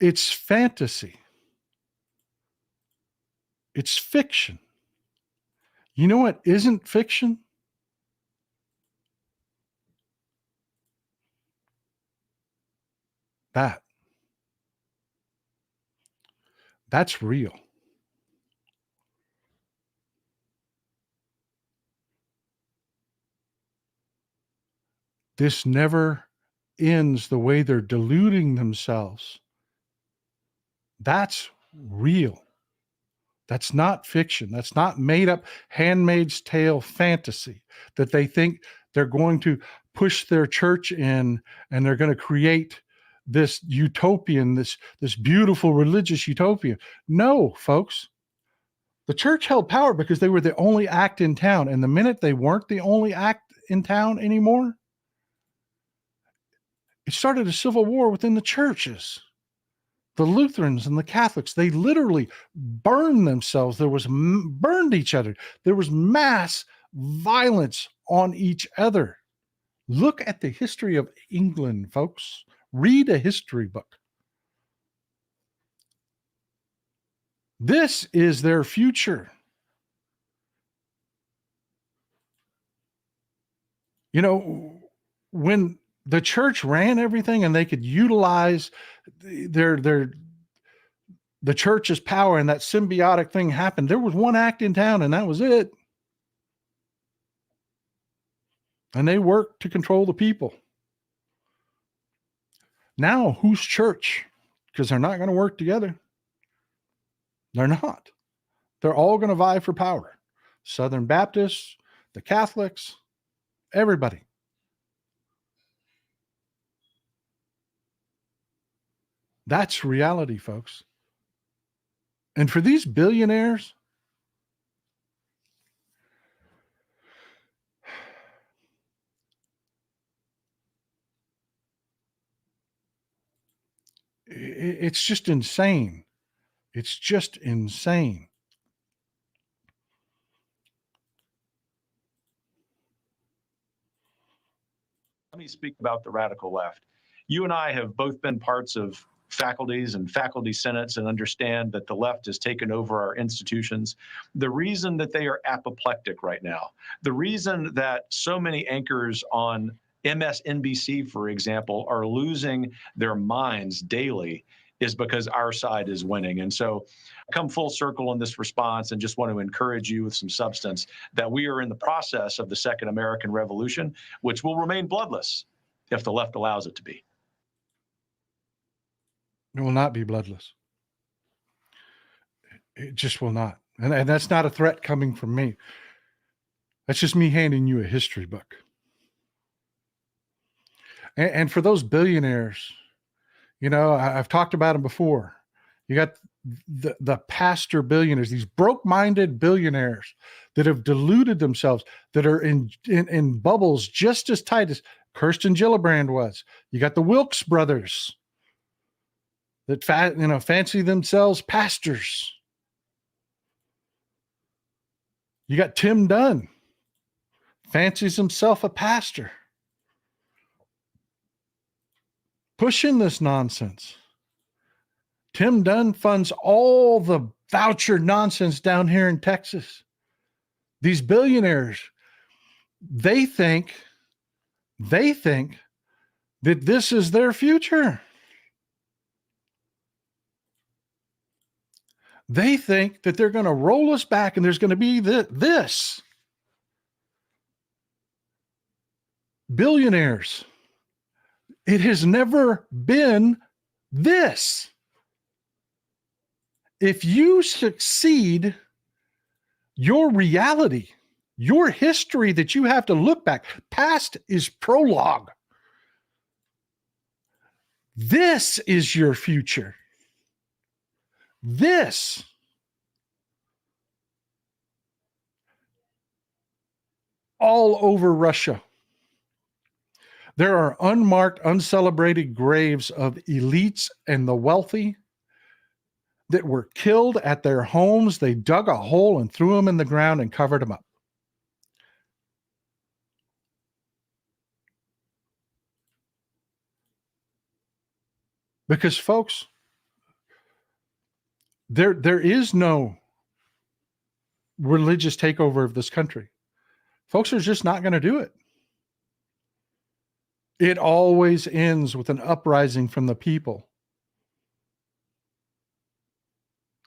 It's fantasy. It's fiction. You know what isn't fiction? That's real. This never ends the way they're deluding themselves. That's real. That's not fiction. That's not made up Handmaid's Tale fantasy that they think they're going to push their church in and they're going to create this utopian, this beautiful religious utopia. No, folks. The church held power because they were the only act in town. And the minute they weren't the only act in town anymore, it started a civil war within the churches. The Lutherans and the Catholics, they literally burned themselves. Burned each other. There was mass violence on each other. Look at the history of England, folks. Read a history book. This is their future. You know, when the church ran everything and they could utilize the church's power and that symbiotic thing happened, there was one act in town and that was it. And they worked to control the people. Now, who's church? Because they're not going to work together. They're not. They're all going to vie for power. Southern Baptists, the Catholics, everybody. That's reality, folks. And for these billionaires, it's just insane. It's just insane. Let me speak about the radical left. You and I have both been parts of faculties and faculty senates and understand that the left has taken over our institutions. The reason that they are apoplectic right now, the reason that so many anchors on MSNBC, for example, are losing their minds daily is because our side is winning. And so I come full circle in this response and just want to encourage you with some substance that we are in the process of the Second American Revolution, which will remain bloodless if the left allows it to be. It will not be bloodless. It just will not. And that's not a threat coming from me. That's just me handing you a history book. And for those billionaires, you know, I've talked about them before. You got the pastor billionaires, these broke-minded billionaires that have deluded themselves, that are in bubbles just as tight as Kirsten Gillibrand was. You got the Wilkes brothers that fancy themselves pastors. You got Tim Dunn, fancies himself a pastor, pushing this nonsense. Tim Dunn funds all the voucher nonsense down here in Texas. These billionaires, they think that this is their future. They think that they're going to roll us back and there's going to be this. Billionaires. It has never been this. If you succeed, your reality, your history that you have to look back, past is prologue. This is your future. This. All over Russia. There are unmarked, uncelebrated graves of elites and the wealthy that were killed at their homes. They dug a hole and threw them in the ground and covered them up. Because, folks, there is no religious takeover of this country. Folks are just not going to do it. It always ends with an uprising from the people.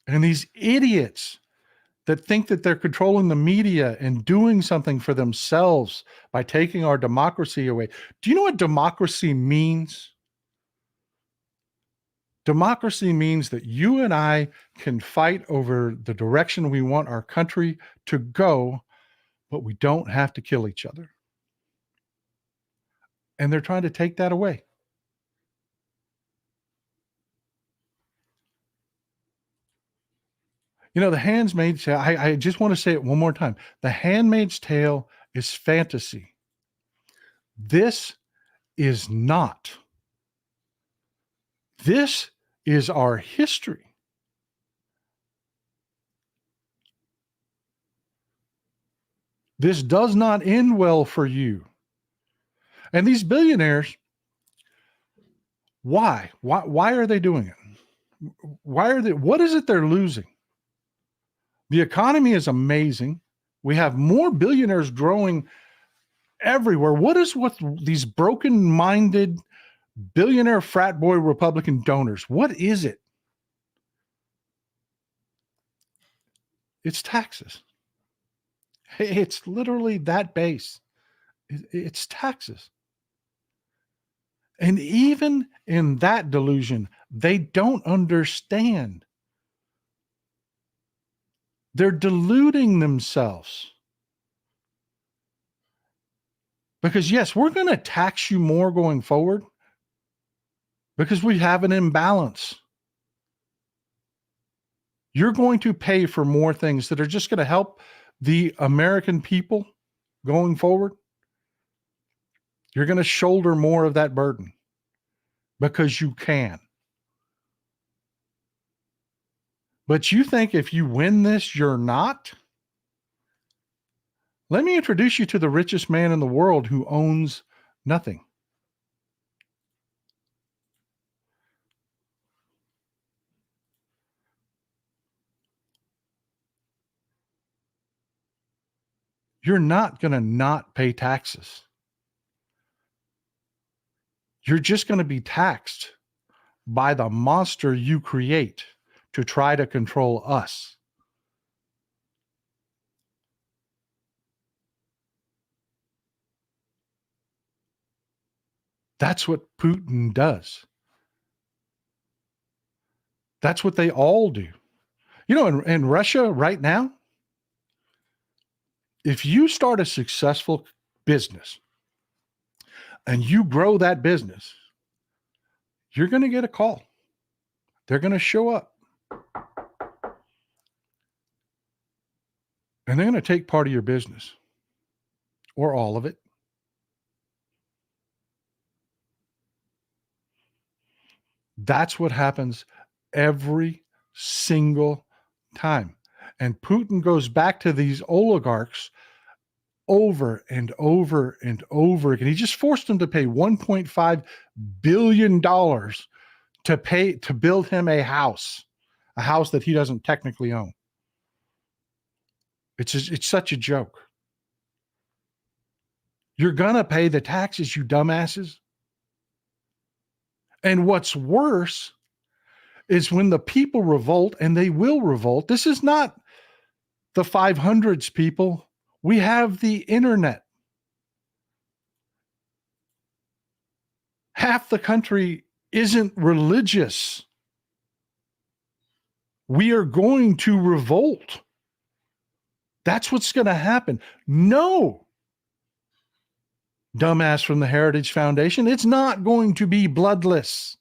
And these idiots that think that they're controlling the media and doing something for themselves by taking our democracy away. Do you know what democracy means? Democracy means that you and I can fight over the direction we want our country to go, but we don't have to kill each other. And they're trying to take that away. You know, The Handmaid's Tale, I just want to say it one more time. The Handmaid's Tale is fantasy. This is not. This is our history. This does not end well for you. And these billionaires, why? Why are they doing it? What is it they're losing? The economy is amazing. We have more billionaires growing everywhere. What is with these broken-minded billionaire frat boy Republican donors? What is it? It's taxes. It's literally that base. It's taxes. And even in that delusion, they don't understand. They're deluding themselves. Because yes, we're going to tax you more going forward because we have an imbalance. You're going to pay for more things that are just going to help the American people going forward. You're going to shoulder more of that burden because you can. But you think if you win this, you're not? Let me introduce you to the richest man in the world who owns nothing. You're not going to not pay taxes. You're just going to be taxed by the monster you create to try to control us. That's what Putin does. That's what they all do. You know, in Russia right now, if you start a successful business and you grow that business, you're going to get a call. They're going to show up. And they're going to take part of your business or all of it. That's what happens every single time. And Putin goes back to these oligarchs over and over and over again. He just forced them to pay $1.5 billion to build him a house that he doesn't technically own. It's such a joke. You're going to pay the taxes, you dumbasses. And what's worse is when the people revolt, and they will revolt. This is not the 500s, people. We have the internet. Half the country isn't religious. We are going to revolt. That's what's going to happen. No, dumbass from the Heritage Foundation, it's not going to be bloodless.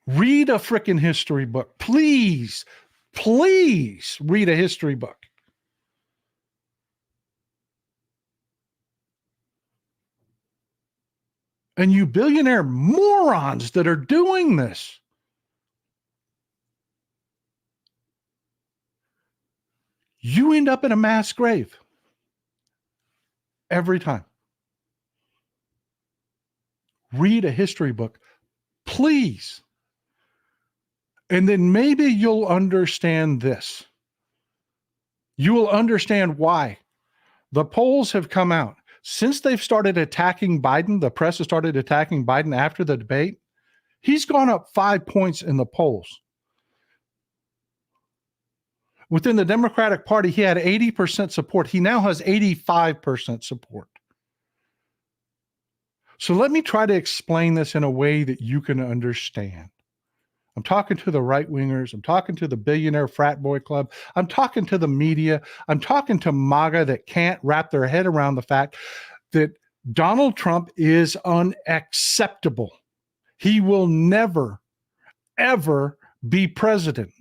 Read a frickin' history book. Please, please read a history book. And you billionaire morons that are doing this, you end up in a mass grave every time. Read a history book, please. And then maybe you'll understand this. You will understand why. The polls have come out. Since they've started attacking Biden, the press has started attacking Biden after the debate, he's gone up 5 points in the polls. Within the Democratic Party, he had 80% support. He now has 85% support. So let me try to explain this in a way that you can understand. I'm talking to the right-wingers. I'm talking to the billionaire frat boy club. I'm talking to the media. I'm talking to MAGA that can't wrap their head around the fact that Donald Trump is unacceptable. He will never, ever be president.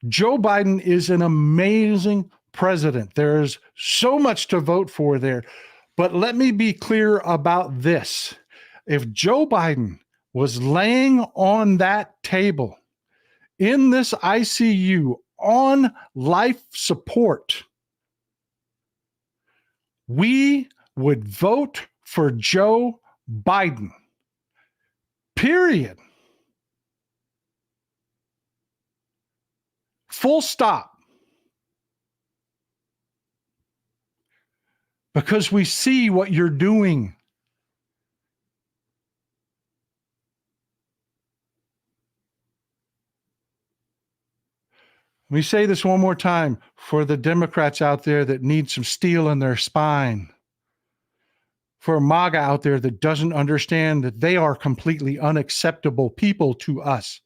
Joe Biden is an amazing president. There's so much to vote for there. But let me be clear about this. If Joe Biden was laying on that table in this ICU on life support, we would vote for Joe Biden. Period. Full stop. Because we see what you're doing. Let me say this one more time for the Democrats out there that need some steel in their spine. For MAGA out there that doesn't understand that they are completely unacceptable people to us.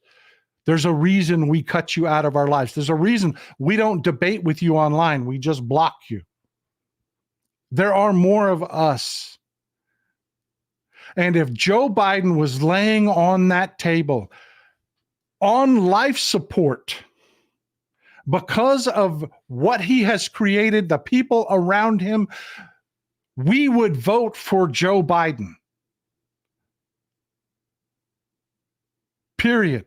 There's a reason we cut you out of our lives. There's a reason we don't debate with you online. We just block you. There are more of us. And if Joe Biden was laying on that table on life support because of what he has created, the people around him, we would vote for Joe Biden. Period.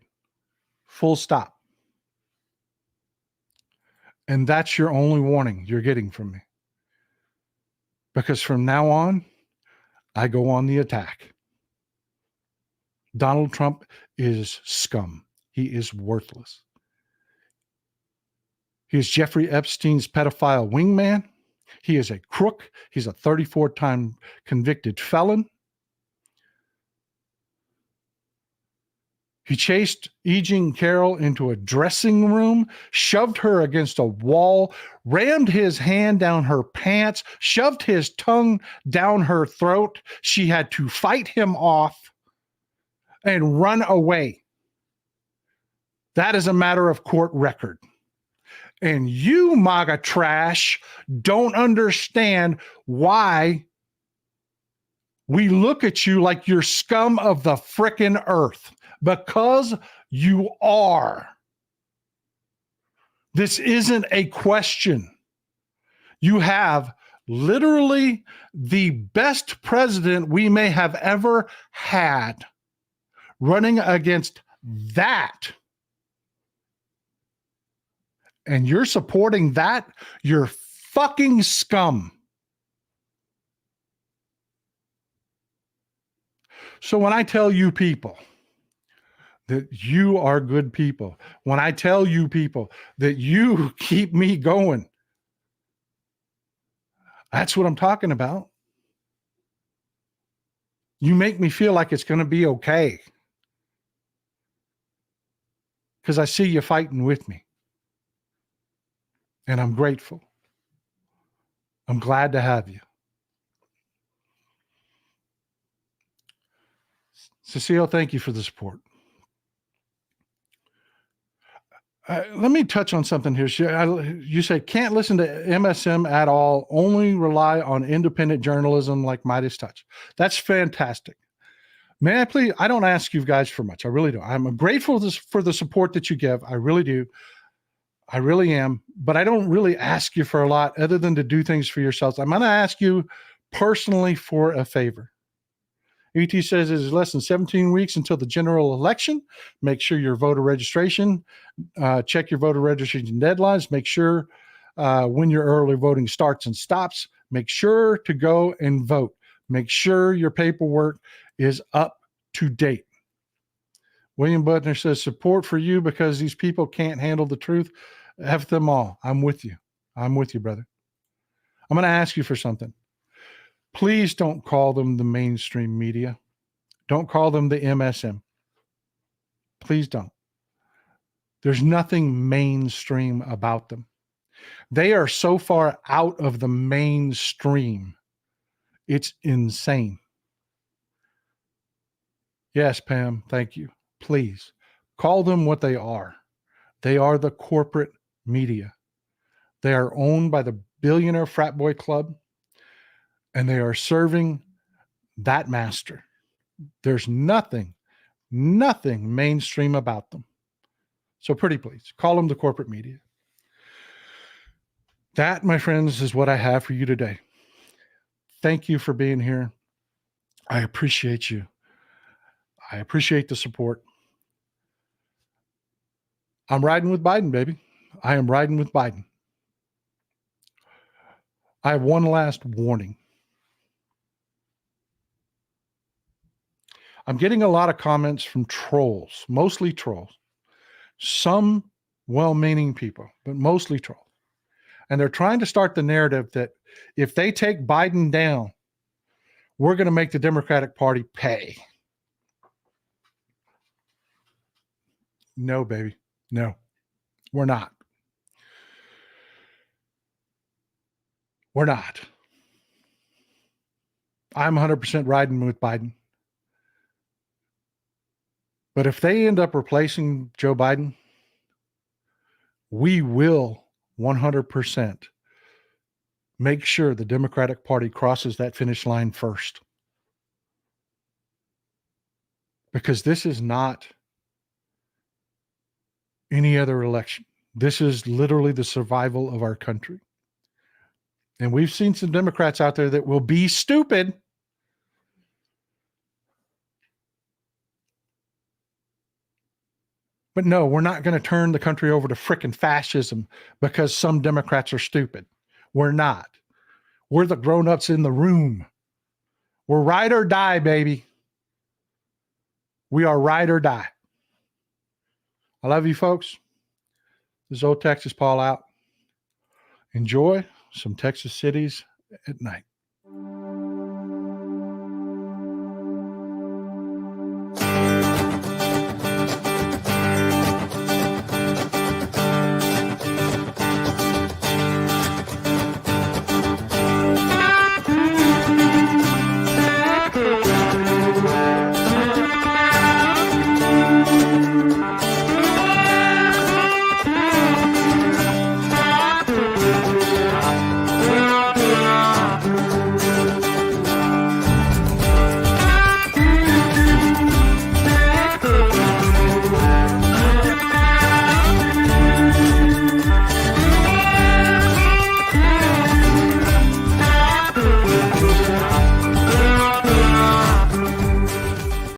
Full stop. And that's your only warning you're getting from me. Because from now on, I go on the attack. Donald Trump is scum. He is worthless. He is Jeffrey Epstein's pedophile wingman. He is a crook. He's a 34-time convicted felon. He chased E. Jean Carroll into a dressing room, shoved her against a wall, rammed his hand down her pants, shoved his tongue down her throat. She had to fight him off and run away. That is a matter of court record. And you, MAGA trash, don't understand why we look at you like you're scum of the frickin' earth. Because you are. This isn't a question. You have literally the best president we may have ever had running against that. And you're supporting that? You're fucking scum. So when I tell you people that you are good people, when I tell you people that you keep me going, that's what I'm talking about. You make me feel like it's going to be okay. Because I see you fighting with me. And I'm grateful. I'm glad to have you. Cecile, thank you for the support. Let me touch on something here. You say can't listen to MSM at all, only rely on independent journalism like Midas Touch. That's fantastic. May I please, I don't ask you guys for much. I really don't. I'm grateful for the support that you give. I really do. I really am. But I don't really ask you for a lot other than to do things for yourselves. I'm going to ask you personally for a favor. ET says it is less than 17 weeks until the general election. Make sure your voter registration, check your voter registration deadlines. Make sure when your early voting starts and stops. Make sure to go and vote. Make sure your paperwork is up to date. William Butner says support for you because these people can't handle the truth. F them all. I'm with you. I'm with you, brother. I'm going to ask you for something. Please don't call them the mainstream media. Don't call them the MSM. Please don't. There's nothing mainstream about them. They are so far out of the mainstream. It's insane. Yes, Pam, thank you. Please call them what they are. They are the corporate media. They are owned by the billionaire frat boy club. And they are serving that master. There's nothing mainstream about them. So pretty please, call them the corporate media. That, my friends, is what I have for you today. Thank you for being here. I appreciate you. I appreciate the support. I'm riding with Biden, baby. I am riding with Biden. I have one last warning. I'm getting a lot of comments from trolls, mostly trolls. Some well-meaning people, but mostly trolls. And they're trying to start the narrative that if they take Biden down, we're going to make the Democratic Party pay. No, baby. No, we're not. We're not. I'm 100% riding with Biden. But if they end up replacing Joe Biden, we will 100% make sure the Democratic Party crosses that finish line first. Because this is not any other election. This is literally the survival of our country. And we've seen some Democrats out there that will be stupid. But no, we're not going to turn the country over to frickin' fascism because some Democrats are stupid. We're not. We're the grown-ups in the room. We're ride or die, baby. We are ride or die. I love you, folks. This is old Texas Paul out. Enjoy some Texas cities at night.